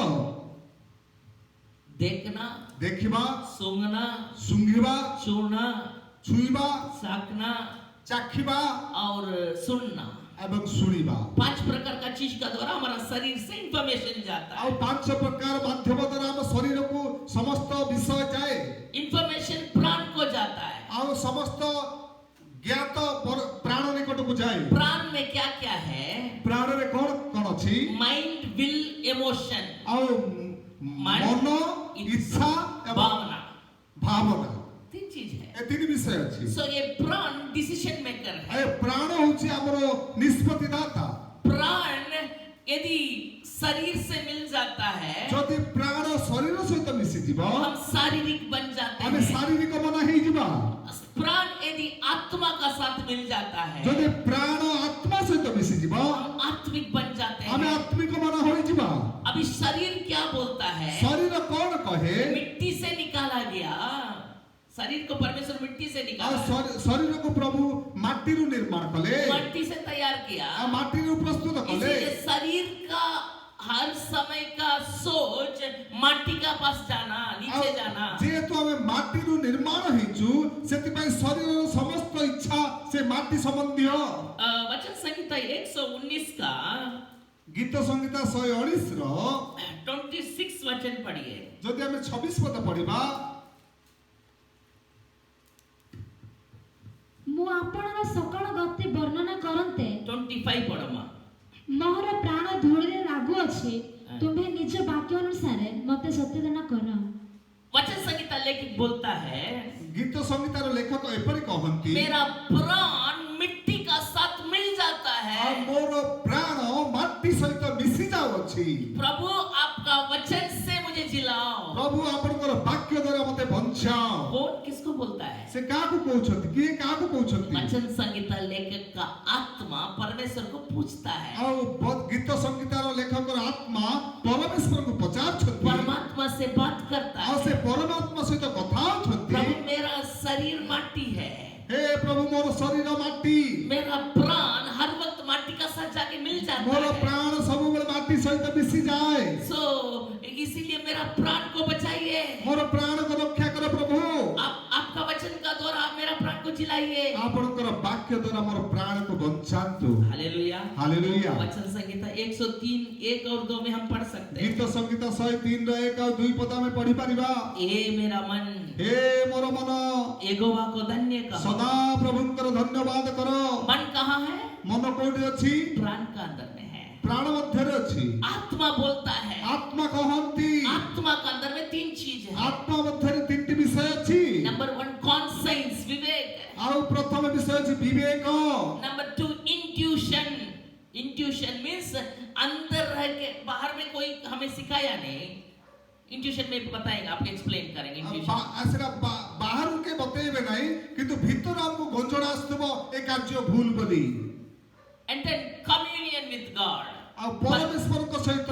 देखना, ଦେଖିବା, सूंघना, ଶୁଙ୍ଘିବା, छूना, ଛୁଇଁବା, साकना ଚାଖିବା और सुनना। ଏବଂ ଶୁଣିବା। 5 प्रकार का चीज का द्वारा हमारा शरीर से इंफॉर्मेशन जाता ଆଉ है। 5 ପ୍ରକାର ମାଧ୍ୟମ ଦ୍ୱାରା ଆମ ଶରୀରକୁ ସମସ୍ତ ବିଷୟ ଯାଏ। इंफॉर्मेशन प्राण को जाता है। ଆଉ ସମସ୍ତ ଜ୍ଞାତ ପ୍ରାଣ ନିକଟକୁ ଯାଏ। प्राण में क्या क्या है? ପ୍ରାଣରେ କଣ କଣ ଅଛି? माइंड, विल, इमोशन, ଆଉ ମନ, ଇଚ୍ଛା ଏବଂ भावना। ଭାବନା। 3 चीज है। ଏ 3 ବିଷୟ ଅଛି। सो ये प्राण डिसीजन मेकर है। ଏ ପ୍ରାଣ ହେଉଛି ଆମର ନିଷ୍ପତ୍ତି ଦାତା। प्राण यदि शरीर से मिल जाता है ଯଦି ପ୍ରାଣ ଶରୀର ସହିତ ମିଶିଯିବ तो हम शारीरिक बन जाते ଆମେ हैं। ଶାରୀରିକ ମନ ହେଇଯିବା। प्राण यदि आत्मा का साथ मिल जाता है ଯଦି ପ୍ରାଣ ଆତ୍ମା ସହିତ ମିଶିଯିବ हम आत्मिक बन जाते ଆମେ हैं। ଆତ୍ମିକ ମନ ହୋଇଯିବା। अभी शरीर क्या बोलता है? ଶରୀର କଣ କହେ? मिट्टी से निकाला गया। शरीर को परमेश्वर मिट्टी से ଆଉ निकाला, ଶରୀରକୁ ପ୍ରଭୁ ମାଟିରୁ ନିର୍ମାଣ କଲେ। मिट्टी से तैयार किया। ଆଉ ମାଟିରୁ ପ୍ରସ୍ତୁତ କଲେ। इसीलिए शरीर का हर समय का सोच माटी का पास जाना, नीचे जाना। ଯେହେତୁ ଆମେ ମାଟିରୁ ନିର୍ମାଣ ହେଇଛୁ ସେଥିପାଇଁ ଶରୀରର ସମସ୍ତ ଇଚ୍ଛା ସେ ମାଟି ସମ୍ବନ୍ଧୀୟ। वचन संहिता 119 का ଗୀତ ସଂହିତା 119 ର 26 वचन पढ़िए। ଯଦି ଆମେ 26 ପଦ ପଢିବା, ମୁଁ ଆପଣଙ୍କ ସକଳ ଗତି ବର୍ଣ୍ଣନା କରନ୍ତେ 25 पढ़ो मां। ମୋର ପ୍ରାଣ ଧୂଳିରେ ଲାଗୁଅଛି। ତୁମ୍ଭେ ନିଜ ବାକ୍ୟ ଅନୁସାରେ ମୋତେ ସତ୍ୟଦାନ କର। वचन संहिता लेखक बोलता है ଗୀତ ସଂହିତାର ଲେଖକ ଏପରି କହନ୍ତି, मेरा प्राण मिट्टी का साथ मिल जाता ଆଉ है। ମୋର ପ୍ରାଣ ମାଟି ସହିତ ମିଶି ଯାଉଅଛି। प्रभु आपका वचन से मुझे जिलाओ। ପ୍ରଭୁ ଆପଣଙ୍କର ବାକ୍ୟ ଦ୍ୱାରା ମୋତେ ବଞ୍ଚାଅ। कौन किसको बोलता है? ସେ କାହାକୁ କହୁଛନ୍ତି? କିଏ କାହାକୁ କହୁଛନ୍ତି? वचन संहिता लेखक का आत्मा परमेश्वर को पूछता है। ଆଉ ଗୀତ ସଂହିତାର ଲେଖକର ଆତ୍ମା ପରମେଶ୍ୱରଙ୍କୁ ପଚାରୁଛନ୍ତି। परमात्मा से बात करता ଆଉ है। ସେ ପରମାତ୍ମା ସହିତ କଥା ହଉଛନ୍ତି। प्रभु मेरा शरीर माटी है। हे प्रभु ମୋର ଶରୀର ମାଟି। मेरा प्राण हर वक्त माटी का साथ जाके मिल जाता ମୋର है। ପ୍ରାଣ ସବୁବେଳେ ମାଟି ସହିତ ମିଶି ଯାଏ। सो इसीलिए मेरा प्राण को बचाइए। ମୋର ପ୍ରାଣକୁ ରକ୍ଷା କର ପ୍ରଭୁ। आपका वचन का द्वारा आप मेरा प्राण को जिलाइए। ଆପଣଙ୍କର ବାକ୍ୟ ଦ୍ୱାରା ମୋର ପ୍ରାଣକୁ ବଞ୍ଚାନ୍ତୁ। हालेलुया। ହାଲେଲୁୟା। वचन संहिता 103 1 और 2 में हम पढ़ सकते हैं। ଗୀତ ସଂହିତା 103 ର 1 ଆଉ 2 ପଦ ଆମେ ପଢି ପାରିବା। ए मेरा मन हे ମୋର ମନ यहोवा को धन्य कहो। ସଦା ପ୍ରଭୁଙ୍କର ଧନ୍ୟବାଦ କର। मन कहाँ है? ମନ କୋଉଠି ଅଛି? प्राण का अंदर में है। ପ୍ରାଣ ମଧ୍ୟରେ ଅଛି। आत्मा बोलता है। ଆତ୍ମା କହନ୍ତି। आत्मा का अंदर में 3 चीज है। ଆତ୍ମା ମଧ୍ୟରେ 3ଟି ବିଷୟ ଅଛି। नंबर 1 कॉन्साइंस, विवेक। ଆଉ ପ୍ରଥମ ବିଷୟ ଅଛି ବିବେକ। Number 2 intuition. इंट्यूशन मीन्स अंदर रह के, बाहर में कोई हमें सिखाया नहीं। इंट्यूशन में बताएंगे, आपको एक्सप्लेन करेंगे इंट्यूशन। ସେଟା ବାହାରୁ କେ ବତେଇବେ ନାହିଁ କିନ୍ତୁ ଭିତର ଆମକୁ ଗଞ୍ଜଣା ଆସୁଥିବ ଏ କାର୍ଯ୍ୟ ଭୁଲ ବୋଲି। And then communion with God. ଆଉ ପରମେଶ୍ୱରଙ୍କ ସହିତ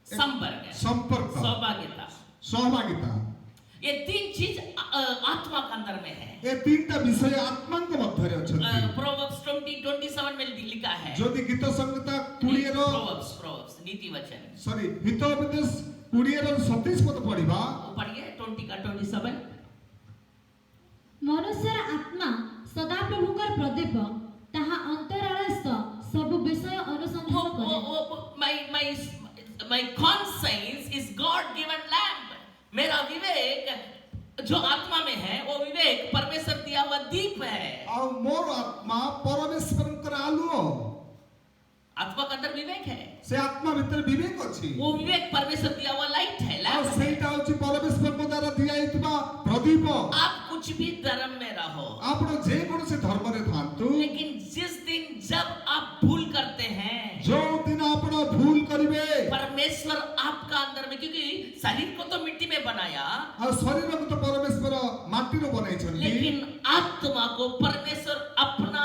संपर्क, ସମ୍ପର୍କ, सौभाग्यता। ସହଭାଗିତା। ये 3 चीज आत्मा के अंदर में है। ଏ 3ଟା ବିଷୟ ଆତ୍ମାଙ୍କ ମଧ୍ୟରେ ଅଛନ୍ତି। प्रोवर्ब्स 20:27 में लिखा है। ଯଦି ଗୀତ ସଂହିତା 20 ର प्रोवर्ब्स नीति वचन। ସରି ହିତୋପଦେଶ 20 ର 37 ପଦ ପଢିବା। पढ़िए 20 का 27। ମନୁଷ୍ୟର ଆତ୍ମା ସଦାପ୍ରଭୁଙ୍କର ପ୍ରଦୀପ, ତାହା ଅନ୍ତରାଳସ୍ଥ ସବୁ ବିଷୟ ଅନୁସନ୍ଧାନ କରେ। My conscience is God given lamp. मेरा विवेक जो आत्मा में है वो विवेक परमेश्वर दिया हुआ दीप है। ଆଉ ମୋର ଆତ୍ମା ପରମେଶ୍ୱରଙ୍କର ଆଲୁଅ। आत्मा के अंदर विवेक है। ସେ ଆତ୍ମା ଭିତରେ ବିବେକ ଅଛି। वो विवेक परमेश्वर दिया हुआ लाइट है, ଆଉ लैंप है। ସେଇଟା ହେଉଛି ପରମେଶ୍ୱରଙ୍କ ଦ୍ୱାରା ଦିଆଯାଇଥିବା ପ୍ରଦୀପ। आप कुछ भी धर्म में रहो, ଆପଣ ଯେ କୌଣସି ଧର୍ମରେ ଥାନ୍ତୁ, लेकिन जिस दिन जब आप भूल करते हैं, ଯୋଉ ଦିନ ଆପଣ ଭୁଲ କରିବେ, परमेश्वर आपका अंदर में, क्योंकि शरीर को तो मिट्टी में बनाया, ଆଉ ଶରୀରକୁ ତ ପରମେଶ୍ୱର ମାଟିର ବନେଇଛନ୍ତି लेकिन आत्मा को परमेश्वर अपना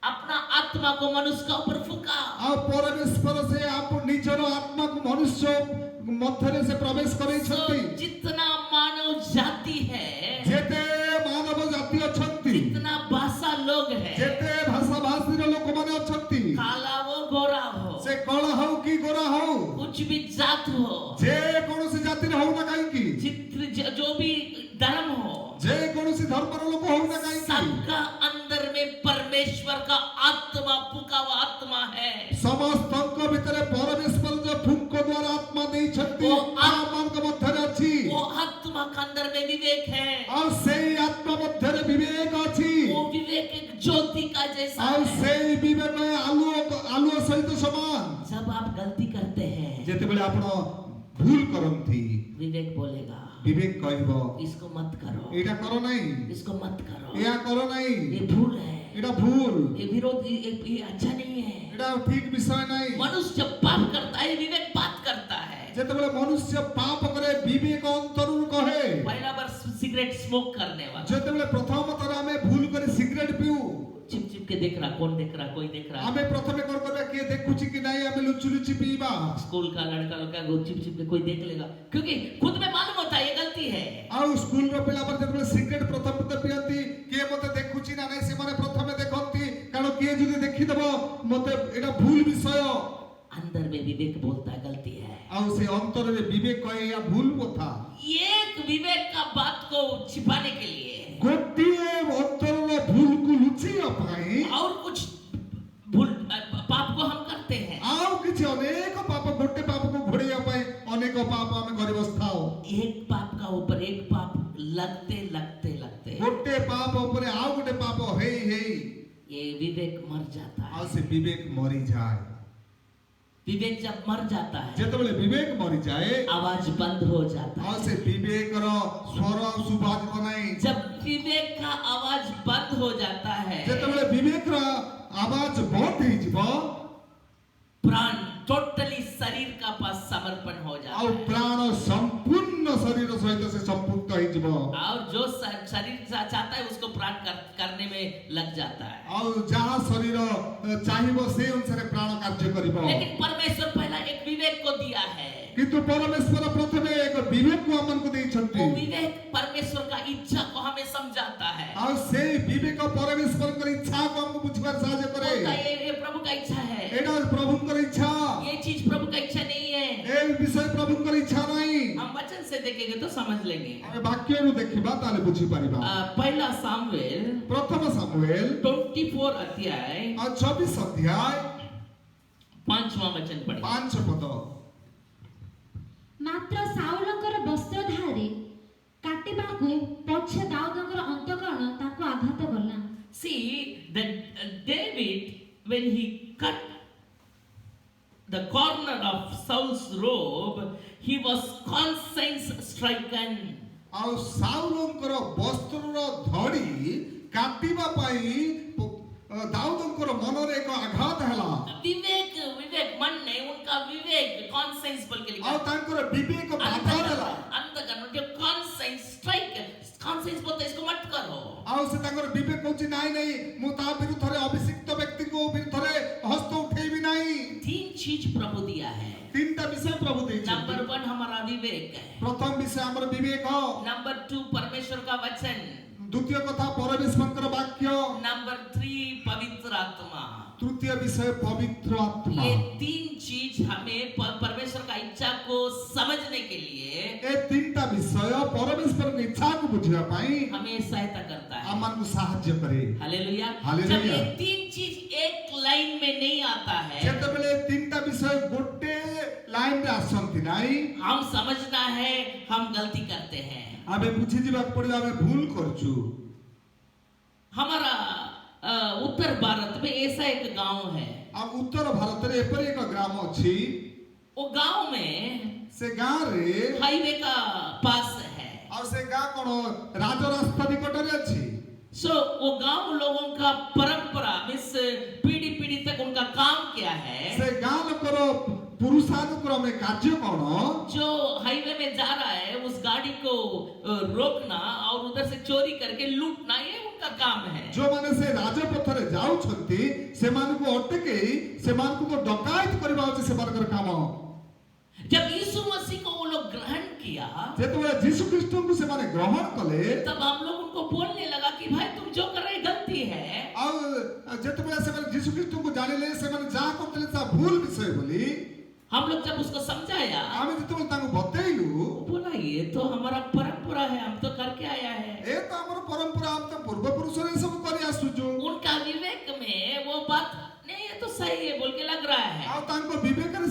अपना आत्मा को मनुष्य का ऊपर फूका। ଆଉ ପରମେଶ୍ୱର ସେ ନିଜର ଆତ୍ମାକୁ ମନୁଷ୍ୟ ମଧ୍ୟରେ ସେ ପ୍ରବେଶ So, କରେଇଛନ୍ତି जितना मानव जाति है, ଯେତେ ମାନବ ଜାତି ଅଛନ୍ତି जितना भाषा लोग है, ଯେତେ ଭାଷା ଭାଷୀର ଲୋକମାନେ ଅଛନ୍ତି काला हो गोरा हो, ସେ କଳା ହଉ କି ଗୋରା ହଉ कुछ भी जात हो, ଯେ କୌଣସି ଜାତିର ହଉ ନା କାହିଁକି जो भी धर्म हो, ଯେ କୌଣସି ଧର୍ମର ଲୋକ ହଉ ନା କାହିଁକି सबका अंदर में परमेश्वर का आत्मा फूका हुआ आत्मा है। ସମସ୍ତଙ୍କ ଭିତରେ ପରମେଶ୍ୱର ଯୋଉ ଫୁଙ୍କ ଦ୍ୱାରା ଆତ୍ମା ଦେଇଛନ୍ତି ଆମମାନଙ୍କ ମଧ୍ୟରେ ଅଛି वो आत्मा के अंदर में विवेक है। ଆଉ ସେଇ ଆତ୍ମା ମଧ୍ୟରେ ବିବେକ ଅଛି वो विवेक एक ज्योति का जैसा ଆଉ है। ସେଇ ବିବେକ ଆଲୁଅ ସହିତ ସମାନ जब आप गलती करते हैं, ଯେତେବେଳେ ଆପଣ ଭୁଲ କରନ୍ତି विवेक बोलेगा ବିବେକ କହିବ इसको मत करो, ଏଇଟା କର ନାହିଁ इसको मत करो, ଏହା କର ନାହିଁ ये भूल है, ଏଇଟା ଭୁଲ ये विरोध, ये अच्छा नहीं है। ଏଇଟା ଠିକ ବିଷୟ ନାହିଁ मनुष्य जब पाप करता है, विवेक बात करता है। ଯେତେବେଳେ ମନୁଷ୍ୟ ପାପ କରେ ବିବେକ ଅନ୍ତରରୁ କହେ पहला बार सिगरेट स्मोक करने वाला ଯେତେବେଳେ ପ୍ରଥମ ଥର ଆମେ ଭୁଲ କରି ସିଗାରେଟ ପିଉ छिप छिप के देख रहा, कौन देख रहा, कोई देख रहा। ଆମେ ପ୍ରଥମେ କଣ କରିବା କିଏ ଦେଖୁଛି କି ନାହିଁ ଆମେ ଲୁଚି ଲୁଚି ପିଇବା स्कूल का लड़का लड़का छिप छिप के कोई देख लेगा, क्योंकि खुद में मालूम होता है ये गलती है। ଆଉ ସ୍କୁଲର ପିଲାମାନେ ଯେତେବେଳେ ସିଗାରେଟ ପ୍ରଥମେ ପିଅନ୍ତି କିଏ ମତେ ଦେଖୁଛି ନା ନାହିଁ ସେମାନେ ପ୍ରଥମେ ଦେଖନ୍ତି କାରଣ କିଏ ଯଦି ଦେଖିଦବ ମତେ ଏଇଟା ଭୁଲ ବିଷୟ अंदर में विवेक बोलता है गलती है। ଆଉ ସେ ଅନ୍ତରରେ ବିବେକ କହେ ଏହା ଭୁଲ କଥା एक विवेक का बात को छिपाने के लिए ଗୋଟିଏ ଅନ୍ତରର ଭୁଲକୁ ଲୁଚିବା ପାଇଁ और कुछ भूल पाप को हम करते हैं। ଆଉ କିଛି ଅନେକ ପାପ ଗୋଟେ ପାପକୁ ଘୋଡେଇବା ପାଇଁ ଅନେକ ପାପ ଆମେ କରି ବସିଥାଉ एक पाप का ऊपर एक पाप लगते लगते लगते ଗୋଟେ ପାପ ଉପରେ ଆଉ ଗୋଟେ ପାପ ହେଇ ହେଇ ये विवेक मर जाता है। ଆଉ ସେ ବିବେକ ମରିଯାଏ विवेक जब मर जाता है, ଯେତେବେଳେ ବିବେକ ମରିଯାଏ आवाज बंद हो जाता ଆଉ है। ସେ ବିବେକର ସ୍ୱର ଶୁଭାଯିବ ନାହିଁ जब विवेक का आवाज बंद हो जाता है, ଯେତେବେଳେ ବିବେକର ଆବାଜ ବନ୍ଦ ହେଇଯିବ प्राण टोटली शरीर का पास समर्पण हो जाता ଆଉ है। ପ୍ରାଣ ସମ୍ପୂର୍ଣ୍ଣ ଶରୀର ସହିତ ସେ ସମ୍ପୃକ୍ତ ହେଇଯିବ और जो शरीर चाहता है उसको प्राण करने में लग जाता है। ଆଉ ଯାହା ଶରୀର ଚାହିଁବ ସେ ଅନୁସାରେ ପ୍ରାଣ କାର୍ଯ୍ୟ କରିବ लेकिन परमेश्वर पहला एक विवेक को दिया है। କିନ୍ତୁ ପରମେଶ୍ୱର ପ୍ରଥମେ ଏକ ବିବେକକୁ ଆମମାନଙ୍କୁ ଦେଇଛନ୍ତି वो विवेक परमेश्वर का इच्छा को हमें समझाता है। ଆଉ ସେଇ ବିବେକ ପରମେଶ୍ୱରଙ୍କର ଇଚ୍ଛାକୁ ଆମକୁ ବୁଝିବାରେ ସାହାଯ୍ୟ କରେ बोलता है, ये प्रभु का इच्छा है, ଏଇଟା ପ୍ରଭୁଙ୍କର ଇଚ୍ଛା ये चीज प्रभु का इच्छा नहीं है। ଏ ବିଷୟ ପ୍ରଭୁଙ୍କର ଇଚ୍ଛା ନାହିଁ हम वचन से देखेंगे तो समझ लेंगे। ଆମେ ବାକ୍ୟରୁ ଦେଖିବା ତାହେଲେ ବୁଝିପାରିବା पहला सामुएल ପ୍ରଥମ ସାମୁଏଲ 24 अध्याय ଆଉ 24 ଅଧ୍ୟାୟ 5वां वचन पढ़ें। 5 ପଦ ମାତ୍ର ସାଉଲଙ୍କର ବସ୍ତ୍ରଧାରୀ କାଟିବାକୁ ପଛେ ଦାଉଦଙ୍କର ଅନ୍ତଃକରଣ ତାକୁ ଆଘାତ କଲା। See that David, when he cut the corner of Saul's robe, he was conscience stricken. ଆଉ ସାଉଲଙ୍କର ବସ୍ତ୍ରର ଧଡ଼ି କାଟିବା ପାଇଁ ଦାଉଦଙ୍କର ମନରେ ଏକ ଆଘାତ ହେଲା विवेक विवेक मन नहीं, उनका विवेक कॉन्सेंस बोल के लिखा ଆଉ ତାଙ୍କର ବିବେକ ବାଧା ଦେଲା अंतकरण जो कॉन्सेंस स्ट्राइक कॉन्सेंस बोलते इसको मत करो। ଆଉ ସେ ତାଙ୍କର ବିବେକ କହୁଛି ନାଇଁ ନାଇଁ ମୁଁ ତା ବିରୁଦ୍ଧରେ ଅଭିଷିକ୍ତ ବ୍ୟକ୍ତିକୁ ବିରୁଦ୍ଧରେ ହସ୍ତ ଉଠେଇବି ନାହିଁ। 3 चीज प्रभु दिया है। ତିନିଟା ବିଷୟ ପ୍ରଭୁ ଦେଇଛନ୍ତି नंबर 1 हमारा विवेक है। ପ୍ରଥମ ବିଷୟ ଆମର ବିବେକ नंबर 2 परमेश्वर का वचन। ଦ୍ୱିତୀୟ କଥା ପରମେଶ୍ୱରଙ୍କର ବାକ୍ୟ नंबर 3 पवित्र आत्मा। ତୃତୀୟ ବିଷୟ ପବିତ୍ର ଆତ୍ମା ये 3 चीज हमें परमेश्वर का इच्छा को समझने के लिए ଏ ତିନିଟା ବିଷୟ ପରମେଶ୍ୱରଙ୍କ ଇଚ୍ଛାକୁ ବୁଝିବା ପାଇଁ हमें सहायता करता है। ଆମମାନଙ୍କୁ ସାହାଯ୍ୟ କରେ हालेलुया। हालेलुया। जब ये 3 चीज एक लाइन में नहीं आता है, ଯେତେବେଳେ ତିନିଟା ବିଷୟ ଗୋଟେ ଲାଇନରେ ଆସନ୍ତି ନାହିଁ हम समझना है हम गलती करते हैं। ଆମେ ବୁଝିଯିବାକୁ ପଡିବ ଆମେ ଭୁଲ କରୁଛୁ। हमारा उत्तर भारत में ऐसा एक गांव है। ଆଉ ଉତ୍ତର ଭାରତରେ ଏପରି ଏକ ଗ୍ରାମ ଅଛି वो गांव में ସେ ଗାଁରେ हाईवे का पास है। ଆଉ ସେ ଗାଁ କଣ ରାଜରାସ୍ତା ନିକଟରେ ଅଛି। सो वो गांव लोगों का परंपरा मिस पीढ़ी पीढ़ी तक उनका काम क्या है ସେ ଗାଁ ଲୋକର ପୁରୁଷାନୁକ୍ରମେ କାର୍ଯ୍ୟ କଣ जो हाईवे में जा रहा है उस गाड़ी को रोकना और उधर से चोरी करके लूटना ये उनका काम है ଯୋଉମାନେ ସେ ରାଜପଥରେ ଯାଉଛନ୍ତି ସେମାନଙ୍କୁ ଅଟକେଇ ସେମାନଙ୍କୁ ଡକାୟତ କରିବା ହେଉଛି ସେମାନଙ୍କର କାମ जब यीशु मसीह को वो लोग ग्रहण किया ଯେତେବେଳେ ଯୀଶୁ ଖ୍ରୀଷ୍ଟଙ୍କୁ ସେମାନେ ଗ୍ରହଣ କଲେ तब हम लोग उनको बोलने लगा कि भाई तुम जो कर रहे गलती है ଆଉ ଯେତେବେଳେ ସେମାନେ ଯୀଶୁ ଖ୍ରୀଷ୍ଟଙ୍କୁ ଜାଣିଲେ ସେମାନେ ଯାହା କରୁଥିଲେ ତାହା ଭୁଲ ବିଷୟ ବୋଲି हम लोग जब उसको समझाया ଆମେ ଯେତେବେଳେ ତାଙ୍କୁ ବତେଇଲୁ बोला ये तो हमारा परंपरा है हम तो करके आया है ଏ ତ ଆମର ପରମ୍ପରା ଆମେ ତ ପୂର୍ବପୁରୁଷରେ ଏ ସବୁ କରି ଆସୁଛୁ उनका विवेक में वो बात नहीं ये तो सही है बोल के लग रहा है ଆଉ ତାଙ୍କ ବିବେକରେ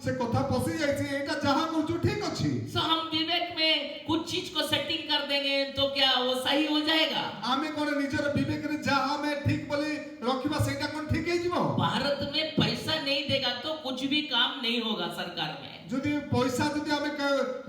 ସେ କଥା ପଶି ଯାଇଛି ଏଇଟା ଯାହା କରୁଛୁ ଠିକ ଅଛି सो हम विवेक में कुछ चीज को सेटिंग कर देंगे तो क्या वो सही हो जाएगा ଆମେ କଣ ନିଜର ବିବେକରେ ଯାହା ଆମେ ଠିକ ବୋଲି ରଖିବା ସେଇଟା କଣ ଠିକ ହେଇଯିବ भारत में पैसा नहीं देगा तो कुछ भी काम नहीं होगा सरकार में ଯଦି ପଇସା ଯଦି ଆମେ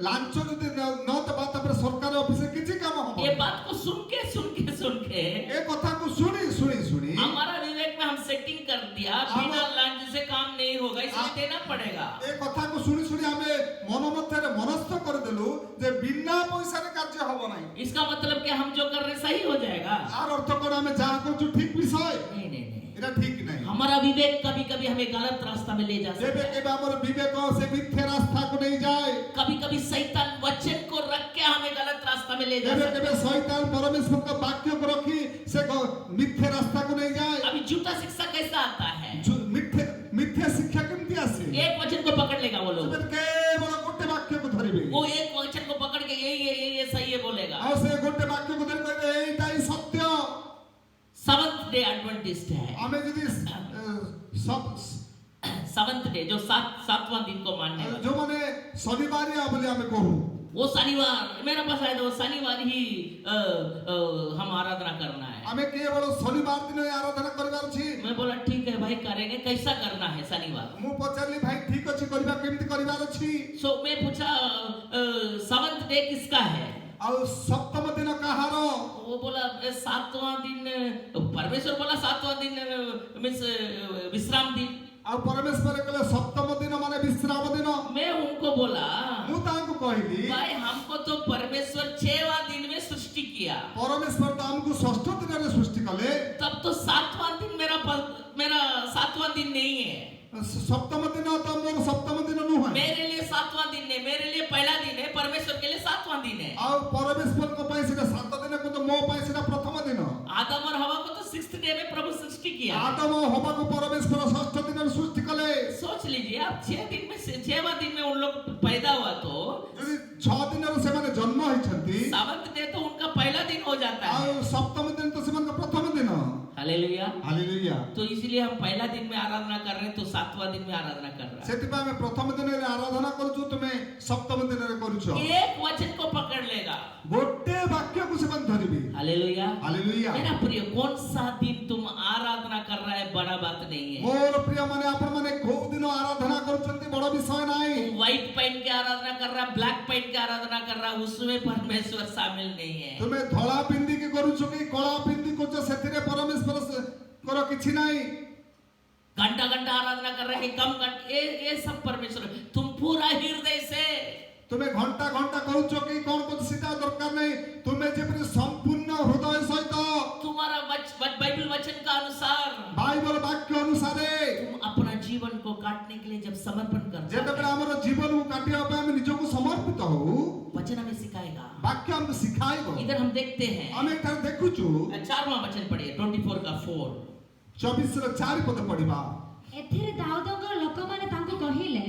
ଲାଞ୍ଚ ଯଦି ନ ଦେବା ତାପରେ ସରକାର ଅଫିସରେ କିଛି କାମ ହବ ये बात को सुन के ଏ କଥାକୁ ଶୁଣି हमारा विवेक में हम सेटिंग कर दिया बिना लांच से काम नहीं होगा इसलिए देना पड़ेगा ଏ କଥାକୁ ଶୁଣି ଆମେ ମନ ମଧ୍ୟରେ ମନସ୍ଥ କରିଦେଲୁ ଯେ ବିନା ପଇସାରେ କାର୍ଯ୍ୟ ହବ ନାହିଁ इसका मतलब कि हम जो कर रहे सही हो जाएगा ଆର ଅର୍ଥ କଣ ଆମେ ଯାହା କରୁଛୁ ଠିକ ବିଷୟ नहीं नहीं नहीं ଏଟା ଠିକ ନାହିଁ हमारा विवेक कभी कभी हमें गलत रास्ता में ले जा सकता ଯେବେ है କେବେ ଆମର ବିବେକ ସେ ମିଥ୍ୟା ରାସ୍ତାକୁ ନେଇଯାଏ कभी कभी शैतान वचन को रख के हमें गलत रास्ता में ले जा କେବେ सकता କେବେ ଶୈତାନ ପରମେଶ୍ୱରଙ୍କ ବାକ୍ୟକୁ ରଖି ସେ ମିଥ୍ୟା ରାସ୍ତାକୁ ନେଇଯାଏ है अभी झूठा शिक्षा कैसा आता है ମିଥ୍ୟା ଶିକ୍ଷା କେମିତି ଆସେ एक वचन को पकड़ लेगा वो लोग ସେମାନେ କେବଳ ଗୋଟେ ବାକ୍ୟକୁ ଧରିବେ वो एक वचन को पकड़ के ये सही है बोलेगा ଆଉ ସେ ଗୋଟେ ବାକ୍ୟକୁ ଧରି କହିବେ ଏଇଟା ହିଁ ସତ୍ୟ सेवंथ डे एडवेंटिस्ट है ଆମେ ଯଦି सेवंथ डे जो सातवां दिन को मानने वाले ଯୋଉମାନେ ଶନିବାରିଆ ବୋଲି ଆମେ କହୁ वो शनिवार मेरा पास आया था वो शनिवार ही हम आराधना करना है ଆମେ କେବଳ ଶନିବାର ଦିନ ଆରାଧନା କରିବାର ଅଛି मैं बोला ठीक है भाई करेंगे कैसा करना है शनिवार ମୁଁ पचारली भाई ठीक ଅଛି କରିବା କେମିତି କରିବାର ଅଛି सो मैं पूछा सेवंथ डे किसका है ଆଉ ସପ୍ତମ ଦିନ କାହାର वो बोला सातवां दिन परमेश्वर बोला सातवां दिन मीन्स विश्राम दिन ଆଉ ପରମେଶ୍ୱର କହିଲେ ସପ୍ତମ ଦିନ ମାନେ ବିଶ୍ରାମ ଦିନ मैं उनको बोला ମୁଁ ତାଙ୍କୁ କହିଲି भाई हमको तो परमेश्वर 6वां दिन में सृष्टि किया ପରମେଶ୍ୱର ତ ଆମକୁ ଷଷ୍ଠ ଦିନରେ ସୃଷ୍ଟି କଲେ तब तो सातवां दिन मेरा सातवां दिन नहीं है ସପ୍ତମ ଦିନ ତ ମୋର ସପ୍ତମ ଦିନ ନୁହେଁ मेरे लिए सातवां दिन है मेरे लिए पहला दिन है परमेश्वर के लिए सातवां दिन है ଆଉ ପରମେଶ୍ୱରଙ୍କ ପାଇଁ ସେଟା ସାତ ଦିନ କିନ୍ତୁ ମୋ ପାଇଁ ସେଟା ପ୍ରଥମ ଦିନ आदम और हवा को तो 6th डे में प्रभु सृष्टि किया ଆଦମ ହବାକୁ ପରମେଶ୍ୱର ଷଷ୍ଠ ଦିନରେ ସୃଷ୍ଟି କଲେ सोच लीजिए आप 6वां दिन में उन लोग पैदा हुआ तो ଯଦି 6 ଦିନରେ ସେମାନେ ଜନ୍ମ ହେଇଛନ୍ତି सातवां डे तो उनका पहला दिन हो जाता है ଆଉ ସପ୍ତମ ଦିନ ତ ସେମାନଙ୍କ ପ୍ରଥମ ଦିନ हालेलुया ହାଲେଲୁୟା तो इसलिए हम पहला दिन में आराधना कर रहे हैं तो 7वां दिन में आराधना कर रहे ସେଥିପାଇଁ ଆମେ ପ୍ରଥମ ଦିନରେ ଆରାଧନା କରୁଛୁ ତୁମେ ସପ୍ତମ ଦିନରେ କରୁଛ हैं एक वचन को पकड़ लेगा ଗୋଟେ ବାକ୍ୟକୁ ସେମାନେ ଧରିବେ हालेलुया ହାଲେଲୁୟା मेरा प्रिय कौन सा दिन तुम आराधना कर रहा है बड़ा बात नहीं है ମୋର ପ୍ରିୟ ମାନେ ଆପଣ ମାନେ କୋଉ ଦିନ ଆରାଧନା କରୁଛନ୍ତି ବଡ଼ ବିଷୟ ନାହିଁ तुम व्हाइट पहन के आराधना कर रहा है ब्लैक पहन के आराधना कर रहा है उसमें परमेश्वर शामिल नहीं है ତୁମେ ଧଳା ପିନ୍ଧିକି କରୁଛ କି କଳା ପିନ୍ଧି କରୁଛ ସେଥିରେ ପରମେଶ୍ୱରଙ୍କର କିଛି ନାହିଁ घंटा घंटा आराधना कर रहे हैं कम घंटे ये सब परमेश्वर तुम पूरा हृदय से ତୁମେ ଘଣ୍ଟା ଘଣ୍ଟା କରୁଛ କି କଣ କରୁଛ ସେଟା ଦରକାର ନାହିଁ ତୁମେ ଯେପରି ସମ୍ପୂର୍ଣ୍ଣ ହୃଦୟ ସହିତ तुम्हारा बाइबल वचन का अनुसार ବାଇବଲ ବାକ୍ୟ ଅନୁସାରେ तुम अपना जीवन को काटने के लिए जब समर्पण करते ଯେତେବେଳେ हो ଆମର ଜୀବନକୁ କାଟିବା ପାଇଁ ଆମେ ନିଜକୁ ସମର୍ପିତ ହଉ वचन हमें सिखाएगा ବାକ୍ୟ ଆମକୁ ଶିଖାଇବ इधर हम देखते हैं ଆମେ ଏଠାରେ ଦେଖୁଛୁ 4वां वचन पढ़िए 24 का 4 24 ର 4 ପଦ ପଢିବା ଏଥିରେ ଦାଉଦଙ୍କ ଲୋକମାନେ ତାଙ୍କୁ କହିଲେ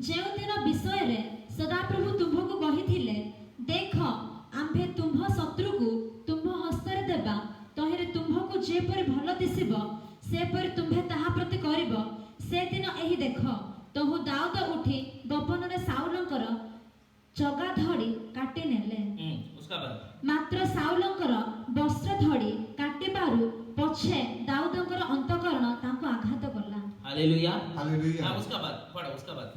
ଯେଉଁଦିନ ବିଷୟରେ ସଦାପ୍ରଭୁ ତୁମ୍ଭକୁ କହିଥିଲେ ଦେଖ ଆମ୍ଭେ ତୁମ୍ଭ ଶତ୍ରୁକୁ ତୁମ୍ଭ ହସ୍ତରେ ଦେବା ତହିଁରେ ତୁମ୍ଭକୁ ଯେପରି ଭଲ ଦିଶିବ ସେପରି ତୁମ୍ଭେ ତାହା ପ୍ରତି କରିବ ସେଦିନ ଏହି ଦେଖ ତହୁ ଦାଉଦ ଉଠି ଗୋପନରେ ସାଉଲଙ୍କର ଚଗା ଧଡ଼ି କାଟି ନେଲେ उसका बाद ମାତ୍ର ସାଉଲଙ୍କର ବସ୍ତ୍ର ଧଡ଼ି କାଟିବାରୁ ପଛେ ଦାଉଦଙ୍କର ଅନ୍ତଃକରଣ ତାଙ୍କୁ ଆଘାତ କଲା हालेलुया ହାଲେଲୁୟା हाँ उसका बाद पढ़ो उसका बाद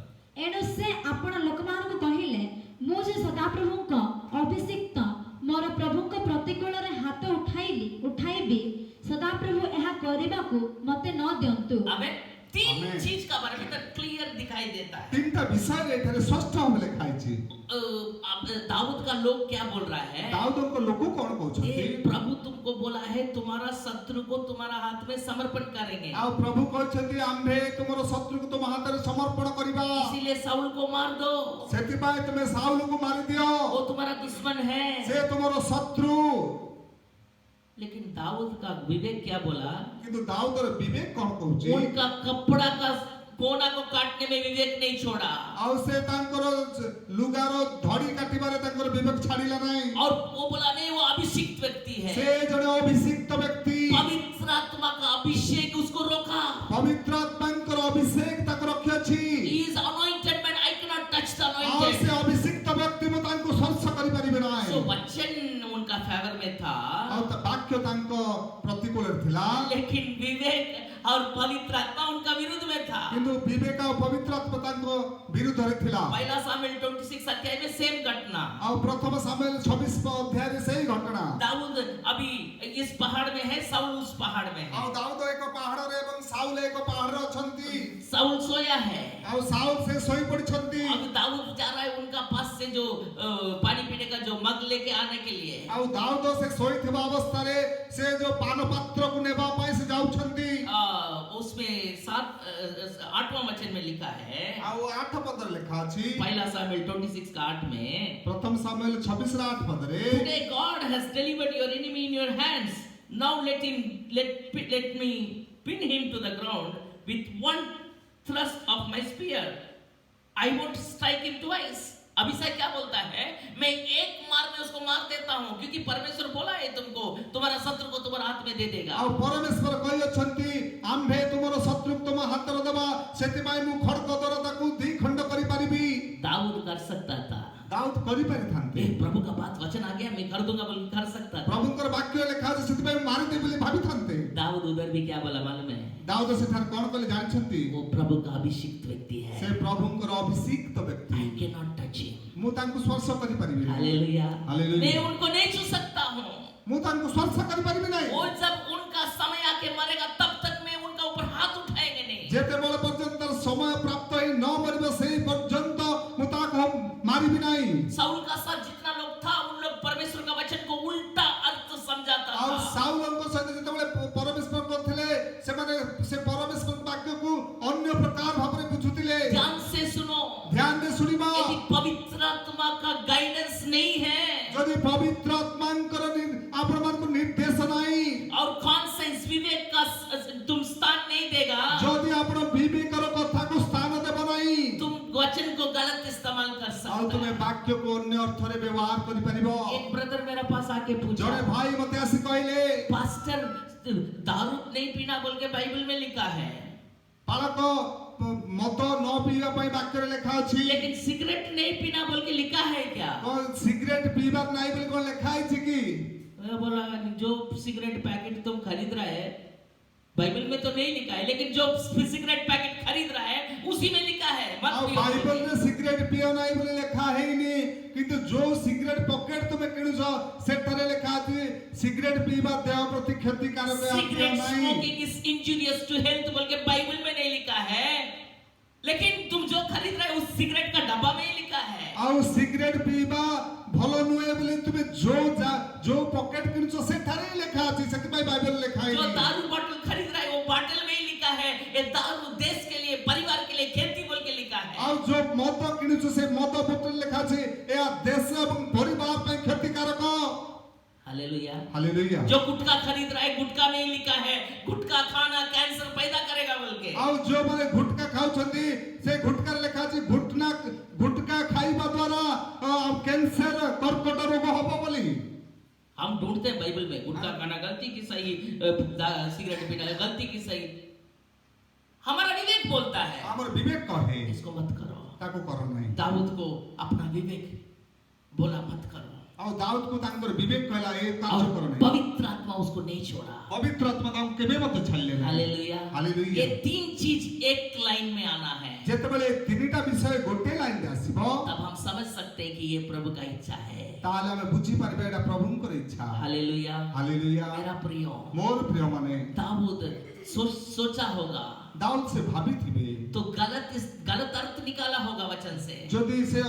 ଏଣୁ ସେ ଆପଣ ଲୋକମାନଙ୍କୁ କହିଲେ ମୁଁ ଯେ ସଦାପ୍ରଭୁଙ୍କ ଅଭିଷିକ୍ତ मोर प्रभु को प्रतिकूल रे हाथ उठाइबी सदाप्रभु यह करबाकू मते न दियंतु। हमें तीन आमेन। चीज का बारे में क्लियर दिखाई देता है। तीनटा विषय एठारे स्पष्ट भाव लिखा है। अब दाऊद का लोग क्या बोल रहा है? दाऊद को लोग कौन कहउछथि? ये प्रभु तुमको बोला है तुम्हारा शत्रु को तुम्हारा हाथ में समर्पण करेंगे, आ प्रभु कहछथि आम्भे तुमरो शत्रु को तुम हाथ रे समर्पण करिबा, इसीलिए साउल को मार दो, सेति पाए तुमे साउल को मारि दियो, वो तुम्हारा दुश्मन है। से तुमरो शत्रु। लेकिन दाऊद का विवेक क्या बोला? किंतु दाऊदर विवेक कौन कहउछि? उनका कपड़ा का कोना को काटने में विवेक नहीं छोड़ा, आ से तांकर लुगारो धड़ी काटिबारे तांकर विवेक छाडिला नाही। और वो बोला नहीं वो अभिषिक्त व्यक्ति है, से जने अभिषिक्त व्यक्ति, पवित्र आत्मा का अभिषेक उसको रोका। पवित्र आत्मांकर अभिषेक तक रखियाछि। He is anointed man, I cannot touch the uh anointed. से अभिषिक्त व्यक्ति मु तांको स्पर्श करि परिबे नाही। So वचन उनका फेवर में था, आ वाक्य तांको प्रतिकूल थिला, लेकिन विवेक और पवित्र आत्मा उनका विरुद्ध में था। किंतु विवेक और पवित्र आत्मा तांको विरुद्ध रे थिला। पहला सामुएल 26 अध्याय में सेम घटना। आ प्रथम सामुएल 26 अध्याय रे सही घटना। दाऊद अभी इस पहाड़ में है, साउल उस पहाड़ में आ है। दाऊद एक पहाड़ रे एवं साउल एक पहाड़ रे अछंती। साउल सोया है, आ साउल से सोई पड़छंती। अब दाऊद जा रहा है उनका पास से जो पानी पीने का जो मग लेके आने के लिए। आ दाऊद से सोई थिबा अवस्था रे से जो पान पात्र को नेबा पाए से जाउछंती। उसमें 8वां वचन में लिखा है, आ 8 पद लिखा अछि। पहला सामुएल 26 का 8 में, प्रथम सामुएल 26 रा 8 पद रे, Today God has delivered your enemy in your hands. Now let me pin him to the ground with one thrust of my spear. I won't strike him twice. अभिषेक क्या बोलता है? मैं एक मार में उसको मार देता हूं, क्योंकि परमेश्वर बोला है तुमको तुम्हारा शत्रु को तुम्हारा हाथ में दे देगा। आ परमेश्वर कहि अछंती आम्भे तुमरो शत्रु तुम हाथ रे देबा, सेति माय मु खड़क दर ताकू दी खंड करि परिबी। दाऊद कर सकता था, दाऊद करि परिथांते। प्रभु का बात वचन आ गया, मैं कर दूंगा बोल कर सकता था। प्रभुंकर वाक्य लिखा अछि सेति माय मारि दे बोली भाबिथांते। दाऊद उधर भी क्या बोला मालूम है? दाऊद सेठार कोन कले जानछंती? वो प्रभु का अभिषिक्त व्यक्ति है। से प्रभुंकर अभिषिक्त व्यक्ति। I cannot touch him. मु तांको स्पर्श करि परिबी। हालेलुया। हालेलुया। मैं उनको नहीं छू सकता हूँ। मु तांको स्पर्श करि परिबी नाही। वो जब उनका समय आके मरेगा तब तक मैं उनका ऊपर हाथ उठाएंगे नहीं। जेते बेले पर्यंत समय प्राप्त होई न मरिबे सेही पर्यंत मु ताको मारिबी नाही। साउल का साथ जितना लोग था उन लोग परमेश्वर का वचन को उल्टा अर्थ समझाता आ था। साउल को सहित जेते बेले परमेश्वर करथिले से माने से परमेश्वर वाक्य को अन्य प्रकार भाबरे बुझुतिले। ध्यान से सुनो, ध्यान दे सुनिबा। यदि पवित्र आत्मा का गाइडेंस नहीं है, यदि पवित्र आत्मांकर आपण मान को निर्देश नाही और कॉन्सेंस विवेक का तुम स्थान नहीं देगा, यदि आपण विवेकर कथा को स्थान देबा नाही, तुम वचन को गलत इस्तेमाल कर आ सकते तुमे हो। वाक्य को अन्य अर्थ रे व्यवहार करि परिबो। एक ब्रदर मेरे पास आके जने पूछा, भाई मते आसी कहले पास्टर दारू नहीं पीना बोल के बाइबल में लिखा है, बालक मत न पीवा पई वाक्य रे लिखा अछि, लेकिन सिगरेट नहीं पीना बोल के लिखा है क्या? कोन सिगरेट पीबार नाही बोली कोन लिखा अछि की? मैं बोला जो सिगरेट पैकेट तुम खरीद रहा है बाइबल में तो नहीं लिखा है, लेकिन जो सिगरेट पैकेट खरीद रहा है उसी में लिखा है मत आ पियो। बाइबल रे सिगरेट पियो नाही बोली लिखा है नी, किंतु जो सिगरेट पॉकेट तुमे किनुछ सेटरे लिखा अछि सिगरेट पीबा देह प्रति क्षतिकारक है सिगरेट नाही। Smoking is injurious to health बोल के बाइबल में नहीं लिखा है, लेकिन तुम जो खरीद रहे हो उस सिगरेट का डब्बा में ही लिखा है। आ सिगरेट पीबा भलो नुए बोली तुमे जो पॉकेट किनुछ सेठारे लिखा अछि, सेति पई बाइबल लिखा है। जो दारू बोतल खरीद रहा है वो बोतल में ही लिखा है, ये दारू देश के लिए परिवार के लिए खेती बोल के लिखा है। आ जो मद किनुछ से मद बोतल लिखा अछि ए देश एवं परिवार पे क्षतिकारक। हालेलुया। हालेलुया। जो गुटखा खरीद रहा है गुटखा में ही लिखा है गुटखा खाना कैंसर पैदा करेगा बोल के। आ जो माने गुटका खाउछंती से गुटका लेखा अछि गुटका खाइबा द्वारा कैंसर कर्कट रोग होबो बोली। हम ढूंढते हैं बाइबल में गुटखा खाना गलती की सही, सिगरेट पीना गलती की सही। हमारा विवेक बोलता है हमर विवेक कहे इसको मत करो। ताको करो नहीं। दाऊद को अपना विवेक बोला मत करो, आ दाऊद को तांकर विवेक कहला ए और कार्य करो नहीं। पवित्र आत्मा उसको नहीं छोड़ा। पवित्र आत्मा तांको केबे मत छाड़ले। हालेलुया। हालेलुया। ये तीन चीज एक लाइन में आना है। ଯେତେବେଳେ ତିନିଟା ବିଷୟ ଗୋଟେ ଲାଇନ୍ ରେ ଆସିବ तब हम समझ सकते हैं कि ये प्रभु का इच्छा है। ତାହେଲେ ଆମେ ବୁଝିପାରିବା ଏଇଟା ପ୍ରଭୁଙ୍କର ଇଚ୍ଛା। हालेलुया। ହାଲେଲୁୟା। मेरा प्रियो, ମୋର ପ୍ରିୟ ମାନେ दाऊद सोचा होगा ଦାଉଦ ସେ ଭାବିଥିବେ तो गलत अर्थ निकाला होगा वचन से। ଯଦି ସେ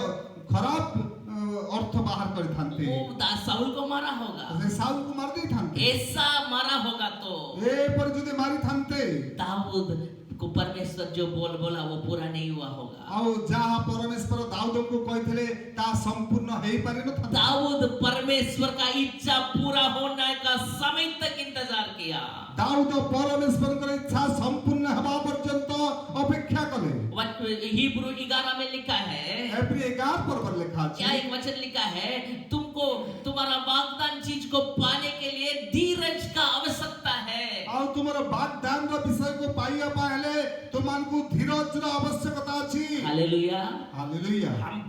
ଖରାପ ଅର୍ଥ ବାହାର କରିଥାନ୍ତେ वो साउल को मारा होगा, ସେ ସାଉଲକୁ ମାରି ଦେଇଥାନ୍ତେ। ऐसा मारा होगा तो ଏପରି ଯଦି ମାରିଥାନ୍ତେ दाऊद को परमेश्वर जो बोला वो पूरा नहीं हुआ होगा। ଆଉ ଯାହା ପରମେଶ୍ୱର ଦାଉଦଙ୍କୁ କହିଥିଲେ ତାହା ସମ୍ପୂର୍ଣ୍ଣ ହେଇପାରିନଥାନ୍ତା। दाऊद परमेश्वर का इच्छा पूरा होने का समय तक इंतजार किया। ଦାଉଦ ପରମେଶ୍ୱରଙ୍କର ଇଚ୍ଛା ସମ୍ପୂର୍ଣ୍ଣ ହେବା ପର୍ଯ୍ୟନ୍ତ ଅପେକ୍ଷା କଲେ। हिब्रू 11 में लिखा है, ଏପ୍ରିଲ 11 ପର୍ବରେ ଲେଖା ଅଛି क्या एक वचन लिखा है, तुमको तुम्हारा वाग्दान चीज को पाने के लिए धीरज का आवश्यकता है। ଆଉ ତୁମର ବାଗଦାନର ବିଷୟକୁ ପାଇବା ପାଇଁ ହେଲେ ତୁମମାନଙ୍କୁ ଧୀରଜର ଆବଶ୍ୟକତା ଅଛି। हालेलुया। ହାଲେଲୁୟା। हम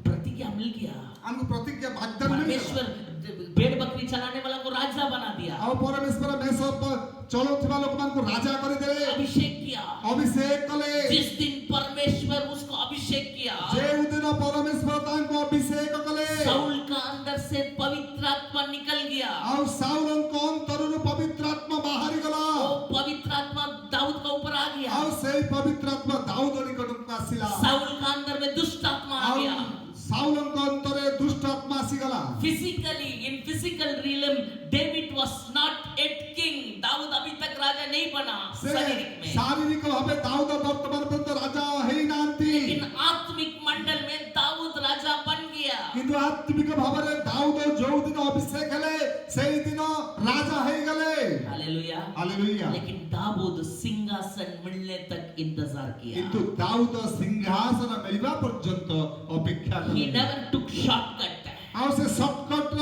प्रतिज्ञा मिल गया। ଆମକୁ ପ୍ରତିଜ୍ଞା ବାଗଦାନ ମିଳିଲା। परमेश्वर भेड़ बकरी चलाने वाला को राजा बना दिया, ଆଉ ପରମେଶ୍ୱର ମେଷ ଚଳଉଥିବା ଲୋକମାନଙ୍କୁ ରାଜା କରିଦେଲେ, अभिषेक किया। ଅଭିଷେକ କଲେ। जिस दिन परमेश्वर उसको अभिषेक किया, ଯେଉଁ ଦିନ ପରମେଶ୍ୱର ତାଙ୍କୁ ଅଭିଷେକ କଲେ साउल का अंदर से पवित्र आत्मा निकल गया। ଆଉ ସାଉଲଙ୍କ ଅନ୍ତରରୁ ପବିତ୍ର ଆତ୍ମା ବାହାରି ଗଲା। वो पवित्र आत्मा दाऊद का ऊपर आ गया। ଆଉ ସେଇ ପବିତ୍ର ଆତ୍ମା ଦାଉଦ ନିକଟକୁ ଆସିଲା। साउल का अंदर में दुष्ट आत्मा आ ଆଉ गया। ସାଉଲଙ୍କ ଅନ୍ତରରେ ଦୁଷ୍ଟ ଆତ୍ମା ଆସିଗଲା। Physically in physical realm David was not at king, दाऊद अभी तक राजा नहीं बना ସେ शारीरिक में, ଶାରୀରିକ ଭାବେ ଦାଉଦ ବର୍ତ୍ତମାନ ପର୍ଯ୍ୟନ୍ତ ରାଜା ହେଇନାହାନ୍ତି, लेकिन आत्मिक मंडल में दाऊद राजा बन गया। କିନ୍ତୁ ଆତ୍ମିକ ଭାବରେ ଦାଉଦ ଯୋଉ ଦିନ ଅଭିଷେକ ହେଲେ ସେଇ ଦିନ ରାଜା ହେଇଗଲେ। हालेलुया। ହାଲେଲୁୟା। लेकिन दाऊद सिंहासन मिलने तक इंतजार किया। କିନ୍ତୁ ଦାଉଦ ସିଂହାସନ ମିଳିବା ପର୍ଯ୍ୟନ୍ତ ଅପେକ୍ଷା He କଲେ। never took shortcut। ଆଉ ସେ ସର୍ଟକଟର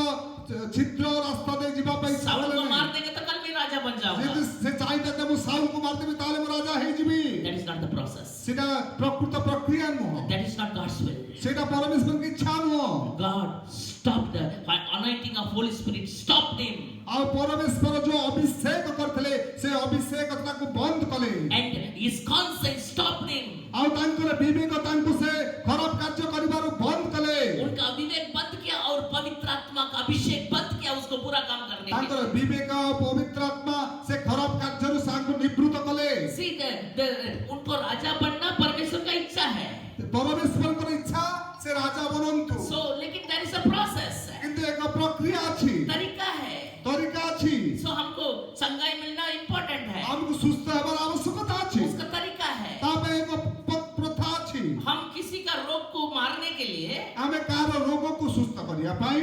ଛିଦ୍ର ରାସ୍ତା ଦେଇ ଯିବା ପାଇଁ साउल को ଚାହିଁଲେ मार ନାହିଁ। देंगे तो कल मैं राजा बन ଯଦି जाऊंगा। ସେ ଚାହିଁବେ ଯେ ମୁଁ ସାଉଲକୁ ମାରିଦେବି ତାହେଲେ ମୁଁ ରାଜା ହେଇଯିବି, That is not the process. ସେଟା ପ୍ରକୃତ ପ୍ରକ୍ରିୟା ନୁହଁ, That is not God's will. ସେଟା ପରମେଶ୍ୱରଙ୍କ ଇଚ୍ଛା ନୁହଁ। God stopped the anointing of Holy Spirit, stopped him, ଆଉ ପରମେଶ୍ୱର ଯୋଉ ଅଭିଷେକ କରିଥିଲେ ସେ ଅଭିଷେକ ତାକୁ ବନ୍ଦ କଲେ। and his conscience stopped him. ଆଉ ତାଙ୍କର ବିବେକ ତାଙ୍କୁ ସେ ଖରାପ କାର୍ଯ୍ୟ କରିବାରୁ ବନ୍ଦ କଲେ। उनका विवेक बंद किया और पवित्र आत्मा का अभिषेक बंद किया उसको पूरा काम करने के ତାଙ୍କର लिए। ବିବେକ ପବିତ୍ର ଆତ୍ମା ସେ ଖରାପ କାର୍ଯ୍ୟରୁ ତାଙ୍କୁ ନିବୃତ୍ତ କଲେ। See, उनको राजा बनना परमेश्वर का इच्छा है। ପରମେଶ୍ୱରଙ୍କର ଇଚ୍ଛା ସେ ରାଜା ବନନ୍ତୁ, So, लेकिन there is a process, କିନ୍ତୁ ଏକ ପ୍ରକ୍ରିୟା ଅଛି, तरीका है। ତରିକା ଅଛି। So, हमको संगाई मिलना इम्पोर्टेंट है, ଆମକୁ ସୁସ୍ଥ ହେବାର ଆବଶ୍ୟକତା ଅଛି, उसका तरीका है। ତା ପାଇଁ ଏକ ପ୍ରଥା ଅଛି। हम किसी का रोग को मारने के लिए, ଆମେ କାହାର ରୋଗକୁ ସୁସ୍ଥ କରିବା ପାଇଁ,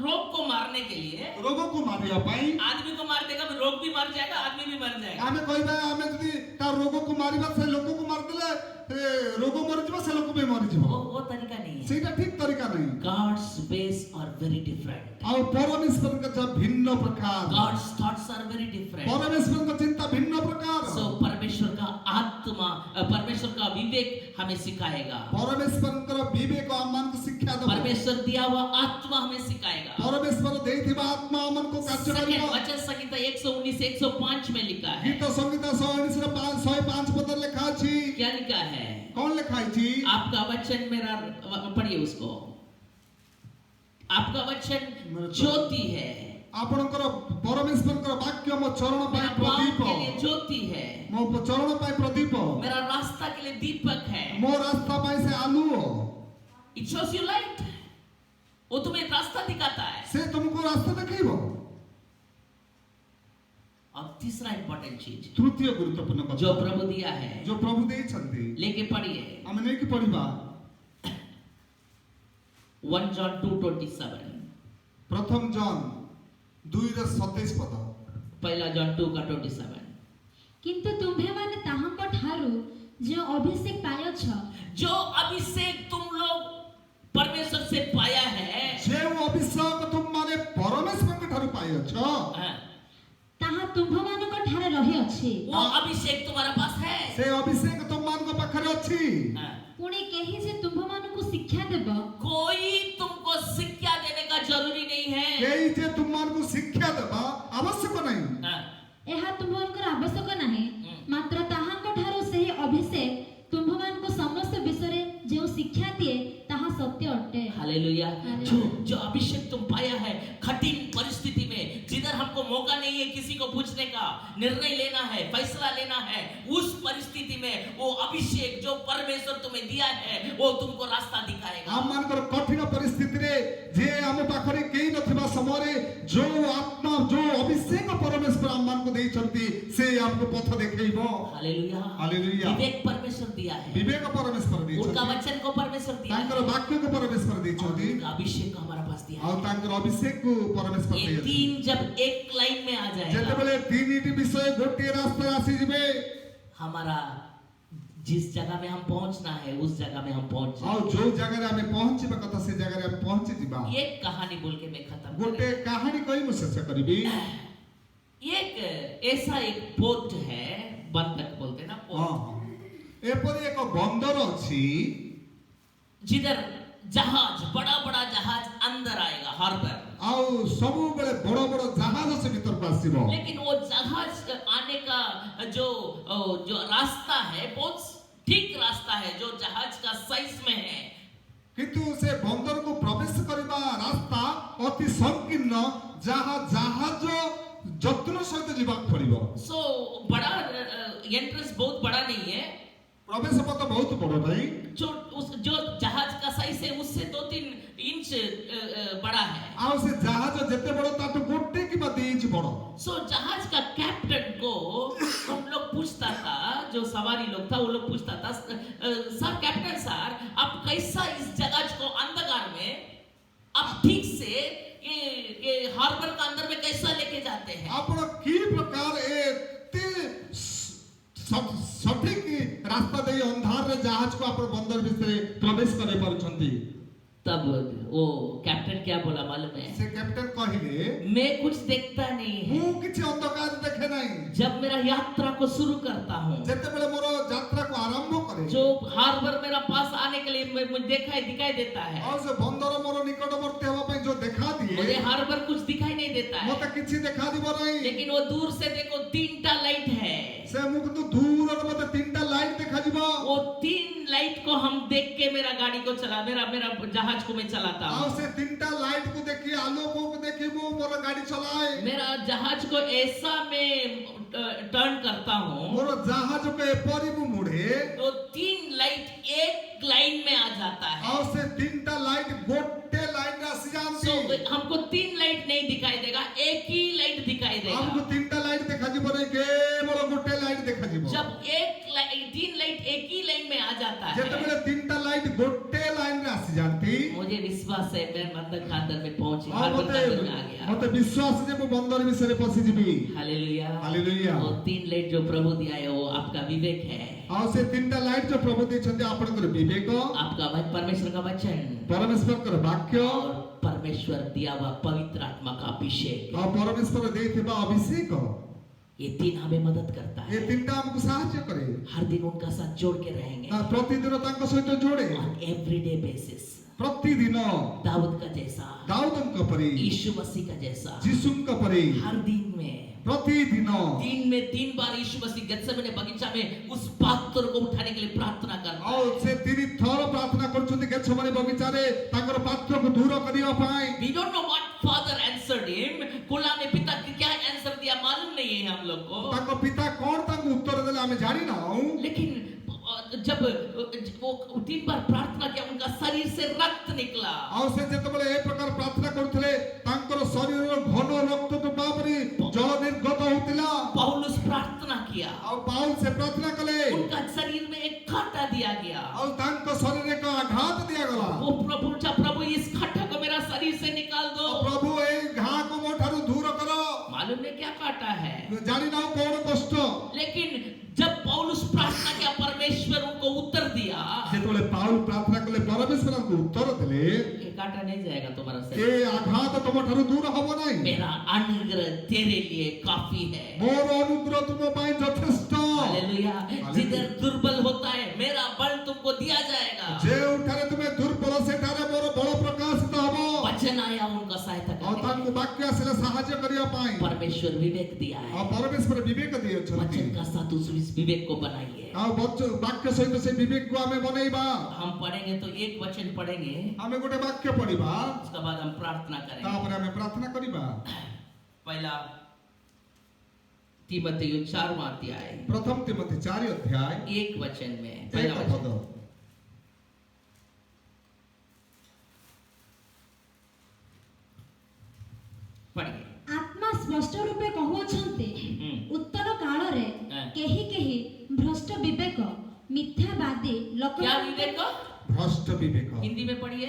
रोग को मारने के लिए ରୋଗକୁ ମାରିବା ପାଇଁ आदमी को मार देगा, रोग भी मर जाएगा, आदमी भी मर जाएगा। ଆମେ କହିବା ଆମେ ଯଦି ତା ରୋଗକୁ ମାରିବା ସେ ଲୋକକୁ ମାରିଦେଲେ ରୋଗ ମରିଯିବ, ସେ ଲୋକ ବି ମରିଯିବ। वो तरीका नहीं है। ସେଇଟା ଠିକ ତରିକା ନାହିଁ। God's ways are very different. ଆଉ ପରମେଶ୍ୱରଙ୍କ ଯା ଭିନ୍ନ ପ୍ରକାର, God's thoughts are very different. ପରମେଶ୍ୱରଙ୍କ ଚିନ୍ତା ଭିନ୍ନ ପ୍ରକାର। So परमेश्वर का आत्मा, परमेश्वर का विवेक हमें सिखाएगा, ପରମେଶ୍ୱରଙ୍କର ବିବେକ ଆମମାନଙ୍କୁ ଶିକ୍ଷା ଦେବ। परमेश्वर दिया हुआ आत्मा हमें सिखाएगा। ପରମେଶ୍ୱର ଦେଇଥିବା ଆତ୍ମା ଆମମାନଙ୍କୁ କାର୍ଯ୍ୟ सेकंड କରିବ। वचन संहिता 119 105 में लिखा है। ଗୀତ ସଂଗୀତ 105 ପଦରେ ଲେଖା ଅଛି। क्या लिखा है? କଣ ଲେଖା ହେଇଛି? आपका वचन मेरा, पढ़िए उसको। आपका वचन ज्योति है, ଆପଣଙ୍କର ପରମେଶ୍ୱରଙ୍କର ବାକ୍ୟ ମୋ ଚରଣ ପାଇଁ मेरा पाँव ପ୍ରଦୀପ, के लिए ज्योति है, ମୋ ଚରଣ ପାଇଁ ପ୍ରଦୀପ, मेरा रास्ता के लिए दीपक है। ମୋ ରାସ୍ତା ପାଇଁ ସେ ଆଲୁଅ। It shows you light. वो तुम्हें रास्ता दिखाता है। ସେ ତୁମକୁ ରାସ୍ତା ଦେଖେଇବ। और तीसरा इंपॉर्टेंट चीज ତୃତୀୟ ଗୁରୁତ୍ୱପୂର୍ଣ୍ଣ କଥା जो प्रभु दिया है, ଯୋଉ ପ୍ରଭୁ ଦେଇଛନ୍ତି लेके पढ़िए। ଆମେ ନେଇକି ପଢିବା। 1 John 2:27, ପ୍ରଥମ ଜନ୍ 2:27 ପଦ। पहला जॉन 2:27। କିନ୍ତୁ ତୁମ୍ଭେମାନେ ତାହାଙ୍କ ଠାରୁ ଯେଉଁ ଅଭିଷେକ ପାଇଅଛ, जो अभिषेक तुम लोग परमेश्वर से पाया है, ଯେଉଁ ଅଭିଷେକ ତୁମମାନେ ପରମେଶ୍ୱରଙ୍କ ଠାରୁ ପାଇଅଛ, ତାହା ତୁମ୍ଭମାନଙ୍କ ଠାରେ ରହିଅଛି। वो अभिषेक तुम्हारे पास है। ସେ ଅଭିଷେକ ତୁମମାନଙ୍କ ପାଖରେ ଅଛି। ପୁଣି କେହି ଯେ ତୁମ୍ଭମାନଙ୍କୁ ଶିକ୍ଷା ଦେବ, कोई तुमको शिक्षा देने का जरूरी नहीं है। କେହି ଯେ ତୁମମାନଙ୍କୁ ଶିକ୍ଷା ଦେବା ଆବଶ୍ୟକ ନାହିଁ। ଏହା ତୁମ୍ଭମାନଙ୍କର ଆବଶ୍ୟକ ନାହିଁ, ମାତ୍ର ତାହାଙ୍କ ଠାରୁ ସେହି ଅଭିଷେକ ତୁମ୍ଭମାନଙ୍କୁ शिक्षा दिए ताहा सत्य अटे। हालेलुया। हालेलुया। जो जो अभिषेक तुम पाया है कठिन परिस्थिति में, जिधर हमको मौका नहीं है किसी को पूछने का, निर्णय लेना है, फैसला लेना है, उस परिस्थिति में वो अभिषेक जो परमेश्वर तुम्हें दिया है वो तुमको रास्ता दिखाएगा। आम मानकर कठिन परिस्थिति रे जे आम पाखरे केही नथिबा समय जो आत्मा जो अभिषेक परमेश्वर आम मान को देइछंती से हमको पथ देखैबो। हालेलुया। हालेलुया। विवेक परमेश्वर दिया है, विवेक परमेश्वर उनका देइछंती, वचन को परमेश्वर दिया है, तांकर वाक्य को परमेश्वर और देइछंती, उनका अभिषेक को हमारा पास दिया और है। तांकर अभिषेक को परमेश्वर ये देइछंती। तीन जब एक लाइन में आ जाएगा, जेतेबेले तीनटी विषय गोटे रास्ता आसी जिवे, हमारा जिस जगह में हम पहुंचना है उस जगह में हम पहुंच जाएंगे। और जो जगह रे हमें पहुंचबा कथा से जगह रे हम पहुंची जिबा। एक कहानी बोल के मैं खत्म गोटे कहानी कहि मु शेष करबी। एक ऐसा एक बोट है, बंधक बोलते ना हां बोट, एपरि एक बंदर अछि जिधर जहाज बड़ा बड़ा जहाज अंदर आएगा, हार्बर, आउ सबु बेले बड़ बड़ जहाज से भीतर को आसीबो। लेकिन वो जहाज आने का जो जो रास्ता है बहुत ठीक रास्ता है, जो जहाज का साइज में है, किंतु से बंदर को प्रवेश करबा रास्ता अति संकीर्ण, जहां जहाज जत्न सहित जीवाक पड़िबो। सो बड़ा एंट्रेंस बहुत बड़ा नहीं है, प्रवेश पथ बहुत बड़ नहीं, जो जहाज का साइज है उससे 2-3 इंच बड़ा है। आउ से जहाज जते बड़ ताटो गोटे कि 2 इंच बड़। सो जहाज का कैप्टन को हम लोग पूछता था, जो सवारी लोग था वो लोग पूछता था, सर कैप्टन सर आप कैसा इस जहाज को अंधकार में आप ठीक से ये हार्बर का अंदर में कैसा लेके जाते हैं? आपण की प्रकार एते सठिक रास्ता दे अंधार रे जहाज को आपण बंदर भितरे प्रवेश करे पारुछंती। तब वो कैप्टन क्या बोला मालूम है? से कैप्टन कहिले मैं कुछ देखता नहीं है, मु किछि अंधकार देखे नाही, जब मेरा यात्रा को शुरू करता हूँ, जते बेले मोर यात्रा को आरंभ करे, जो हार्बर मेरा पास आने के लिए मुझे दिखाई देता है, और से बंदर मोर निकटवर्ती होबा पे जो देखा मुझे दिए हार्बर कुछ दिखाई नहीं देता है, मते किछि देखा दिबो नाही। लेकिन वो दूर से देखो 3टा लाइट है, से मुख तो दूर और मते 3टा लाइट देखा दिबो। वो 3 लाइट को हम देख के मेरा गाड़ी को चला मेरा जहाज को मैं चलाता आउ हूँ। से 3टा लाइट को देखी, आलोकों को देखी वो मोर गाड़ी चलाए, मेरा जहाज को ऐसा मैं टर्न करता हूँ मोर जहाज को एपरी मु मुड़े, तो 3 लाइट एक लाइन में आ जाता है। आउ से 3टा लाइट गोटे लाइन आसी सो जानती। हमको 3 लाइट नहीं दिखाई देगा, एक ही लाइट दिखाई हमको देगा। 3टा लाइट देखा दिबो नहीं, केवल गोटे लाइट देखा दिबो। जब 3 लाइट एक ही लाइन में आ जाता जेते है, बेले 3टा लाइट गोटे लाइन रे आसी जानती, मुझे विश्वास है मैं बंदर के अंदर में पहुंची, आ हार्बर के अंदर मते में आ गया। मते विश्वास जे मु बंदर विषय पसी जिबी। हालेलुया। हालेलुया। वो 3 लाइट जो प्रभु दिया है वो आपका विवेक है, आउ से 3टा लाइट जो प्रभु देछन्ते आपनकर विवेक, आपका परमेश्वर का वचन परमेश्वर कर वाक्य, और परमेश्वर दिया हुआ पवित्र आत्मा का अभिषेक, और परमेश्वर देथिबा अभिषेक, ये 3 हमें मदद करता ये है। 3टा हमको सहायता करे। हर दिन उनका साथ जोड़ के रहेंगे, प्रतिदिन तांको सहित जोड़े, ऑन एवरीडे बेसिस। प्रतिदिन दाऊद का जैसा, दाऊदଙ୍କ परि, यीशु मसीह का जैसा, जीशुଙ୍କ परि, हर दिन में प्रतिदिन दिन में 3 बार यीशु मसीह गेत्सेमने बगीचा में उस पात्र को उठाने के लिए प्रार्थना करता है। और से 3 थर प्रार्थना करछन्ते गेत्सेमने बगीचा रे तांकर पात्र को दूर करियो पाए। We don't know what father answered him, कुला में पिता क्या आंसर दिया मालूम नहीं है हम लोग को, तांको पिता कोन तांको उत्तर देले हमें जानि नाउ, लेकिन जब वो 3 बार प्रार्थना किया उनका शरीर से रक्त निकला। और से जेतबेले ए प्रकार प्रार्थना करथले तांकर शरीर घन रक्त तो बापरी जल निर्गत होतिला, पौलुस प्रार्थना किया, और पाउल से प्रार्थना कले, उनका शरीर में एक कांटा दिया गया, और तांको शरीर का आघात दिया गला। वो प्रभु इस कांटा को मेरा शरीर से निकाल दो। प्रभु ए घा को मोठारु दूर करो, मालूम नहीं क्या कांटा है, जानि नाउ कोन कष्ट। लेकिन जब पौलुस प्रार्थना किया परमेश्वर उनको उत्तर दिया, जेतबेले पाउल प्रार्थना कले परमेश्वर को उत्तर देले, ये कांटा नहीं जाएगा तुम्हारा शरीर, ए आघात तमठारु दूर हबो नाही, मेरा अनुग्रह तेरे लिए काफी है। मोर अनुग्रह तुम पाई यथेष्ट। हालेलुया। जिधर दुर्बल होता है मेरा बल तुमको दिया जाएगा। जे उठारे तुम्हें दुर्बल से ठारे मोर बल प्रकाशित हबो, वचन आया उनका सहायता और करने। तांको आमको वाक्य आसिले साहाय्य करिया पाई परमेश्वर विवेक दिया है। आ परमेश्वर विवेक दिए छथि वचन का साथ उस विवेक को बनाइए। आ वाक्य सहित से विवेक को हमें बनेबा हम पढ़ेंगे तो एक वचन पढ़ेंगे, हमें गोटे वाक्य पढ़िबा उसके बाद हम प्रार्थना करेंगे। तापर हमें प्रार्थना करिबा। पहला तीमुथियुस 4वां अध्याय प्रथम तिमोथी 4 अध्याय एक वचन में एक पहला पद वचन पढ़िए। आत्मा स्पष्ट रूपे कहउछन्ते उत्तर काल रे केही केही भ्रष्ट विवेक मिथ्यावादी लोक क्या विवेक? भ्रष्ट विवेक। हिंदी में पढ़िए।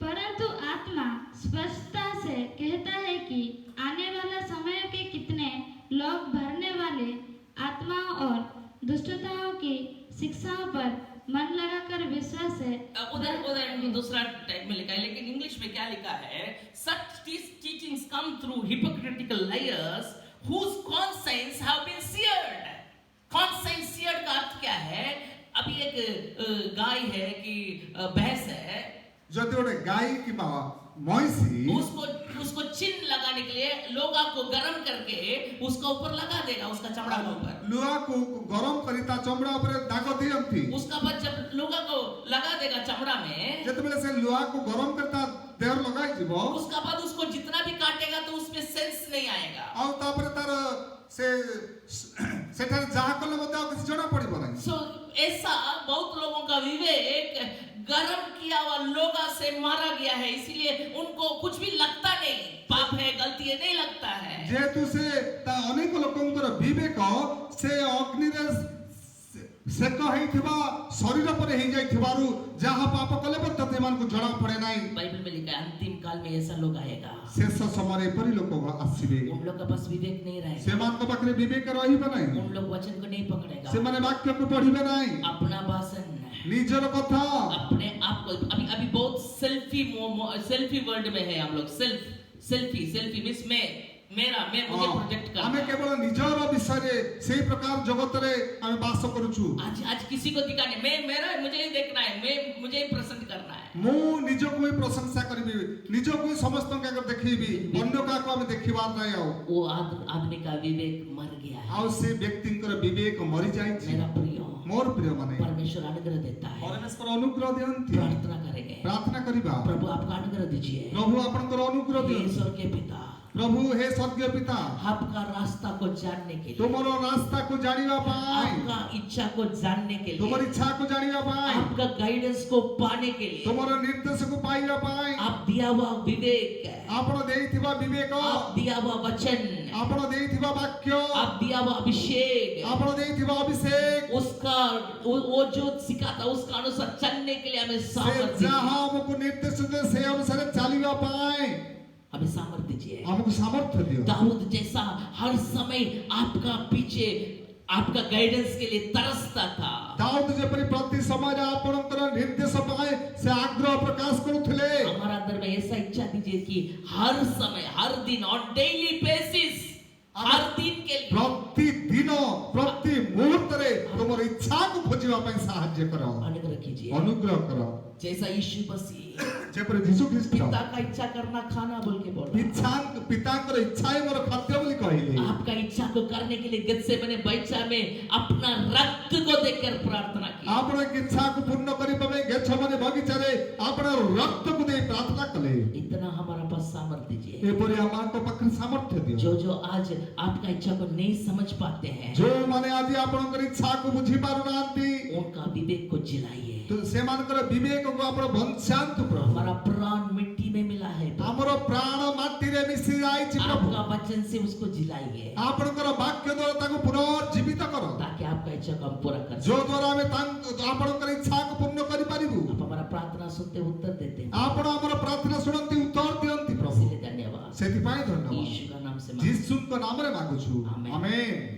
परंतु आत्मा स्पष्टता से कहता है कि आने वाला समय के कितने लोग भरने वाले आत्माओं और दुष्टताओं की शिक्षाओं पर मन लगाकर विश्वास है। उधर दूसरा टाइप में लिखा है, लेकिन इंग्लिश में क्या लिखा है? Such teachings come through hypocritical liars whose conscience have been seared. Conscience seared का अर्थ क्या है? अभी एक गाय है कि भैंस है, जदि गोटे गाय कि मईसी उसको चिन्ह लगाने के लिए लोगा को गरम करके उसका ऊपर लगा देगा, उसका चमड़ा के ऊपर लुहा को गरम करी ता चमड़ा ऊपर दाग दियंती। उसका बाद जब लोगा को लगा देगा चमड़ा में, जते बेले से लुहा को गरम करता देर लगाई जीवो, उसका बाद उसको जितना भी काटेगा तो उसमें सेंस नहीं आएगा। आउ तापर तार से सेठार जहा कले मते आ किछ जणा पड़िबो नै। सो ऐसा बहुत लोगों का विवेक गरम किया हुआ लोगा से मारा गया है, इसीलिए उनको कुछ भी लगता नहीं, पाप है, गलती है, नहीं लगता है। जेतु से ता अनेक लोकंकर विवेक से अग्नि रे से कहि थिबा शरीर पर हे जाई थिबारु जहा पाप कले बत मान को जणा पड़े नै। बाइबल में लिखा है अंतिम काल में ऐसा लोग आएगा, शेष समय परि लोक आसीबे, उन लोग का पास विवेक नहीं रहेगा, से मान को बकरे विवेक रहिबे नै, उन लोग वचन को नहीं पकड़ेगा, से माने वाक्य को पढ़िबे नै, अपना भाषण निजर कथा अपने आप को। अभी बहुत सेल्फी वर्ल्ड में है हम लोग। सेल्फी मिस मैं मुझे प्रोजेक्ट करना। हमें केवल निजर विषय से प्रकार जगत रे हमें वास करूछु। आज किसी को दिखाने मुझे ही देखना है, मुझे ही प्रसन्न करना है। मु निज को ही प्रशंसा करबी, निज को ही समस्त के अगर देखिबी, अन्य का को हम देखिबार नै आउ। वो आदमी का विवेक मर गया है, आउ से व्यक्ति कर विवेक मरि जाय छै। मेरा प्रिय मोर प्रिय माने परमेश्वर अनुग्रह देता है। परमेश्वर अनुग्रह दियंती। प्रार्थना करेंगे, प्रार्थना करिबा, प्रभु आपका अनुग्रह दीजिए। प्रभु आपनकर अनुग्रह दियो। ईश्वर के पिता, प्रभु हे स्वर्गीय पिता, आपका रास्ता को जानने के लिए, तुमरो रास्ता को जानिबा पाई, आपका इच्छा को जानने के लिए, तुमरी इच्छा को जानिबा पाई, आपका गाइडेंस को पाने के लिए, तुमरो निर्देश को पाइबा पाई, आप दिया हुआ विवेक, आपण देइथिबा विवेक, आप दिया हुआ वचन, आपण देइथिबा वाक्य, आप दिया हुआ अभिषेक, आपण देइथिबा अभिषेक, उसका वो जो सिखाता उसका अनुसार चलने के लिए हमें सामर्थ्य दीजिए। जहां हमको निर्देश दे से अनुसार चलिबा पाई, हमें सामर्थ्य दीजिए। हमको सामर्थ्य दियो। दाऊद जैसा हर समय आपका पीछे आपका गाइडेंस के लिए तरसता था। दाऊद जेपरि प्रति समय आपनकर निर्देश पाए से आग्रह प्रकाश करूथले। हमारा अंदर में ऐसा इच्छा दीजिए कि हर समय, हर दिन, ऑन डेली बेसिस, हर दिन के लिए, प्रति दिन, प्रति मुहूर्त रे तुमर इच्छा को खोजिबा पई सहाय्य करो, अनुग्रह कीजिए। अनुग्रह करो। जैसा यीशु मसीह जेपरि यीशु ख्रीष्ट पिता का इच्छा करना खाना बोल के बोला, पिता कर इच्छा है मोर खाद्य बोली कहिले। आपका इच्छा को करने के लिए गेत्सेमने बगीचा में अपना रक्त को देकर प्रार्थना की। आपण के इच्छा को पूर्ण करी पवे गेत्सेमने बगीचा रे आपण रक्त को दे प्रार्थना कले। इतना हमारा पास सामर्थ्य दीजिए। ए परि आमान को पक्का सामर्थ्य दियो। जो आज आपका इच्छा को नहीं समझ पाते हैं, जो माने आदि आपण कर इच्छा को बुझी पारु नांती, उनका विवेक को जिलाइए। तो से मान कर विवेक को आपण भंशांत प्रभु। हमारा प्राण मिट्टी में मिला है, हमरो प्राण माटी रे मिसी जाई छि प्रभु। आपका वचन से उसको जिलाइए, आपण कर वाक्य द्वारा ताको पुनर्जीवित करो, ताकि आपका इच्छा को हम पूरा कर जो सकें। द्वारा हमें आपण कर इच्छा को पूर्ण करि पारिबु। आप हमारा प्रार्थना सुनते उत्तर देते हैं, आपण हमर प्रार्थना सुनंती उत्तर दियंती प्रभु। इसलिए धन्यवाद। सेति पाए धन्यवाद। यीशु का नाम से मांगते हैं। यीशु को नाम रे मांगु छु। आमेन। आमेन।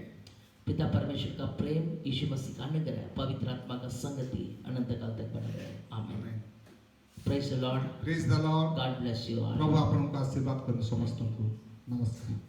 पिता परमेश्वर का प्रेम, यीशु मसीह का अनुग्रह, पवित्र आत्मा का संगति अनंत काल तक बना रहे। Amen. Praise the Lord. Praise the Lord. God bless you all. प्रभु आपन को आशीर्वाद करन समस्त को। नमस्कार।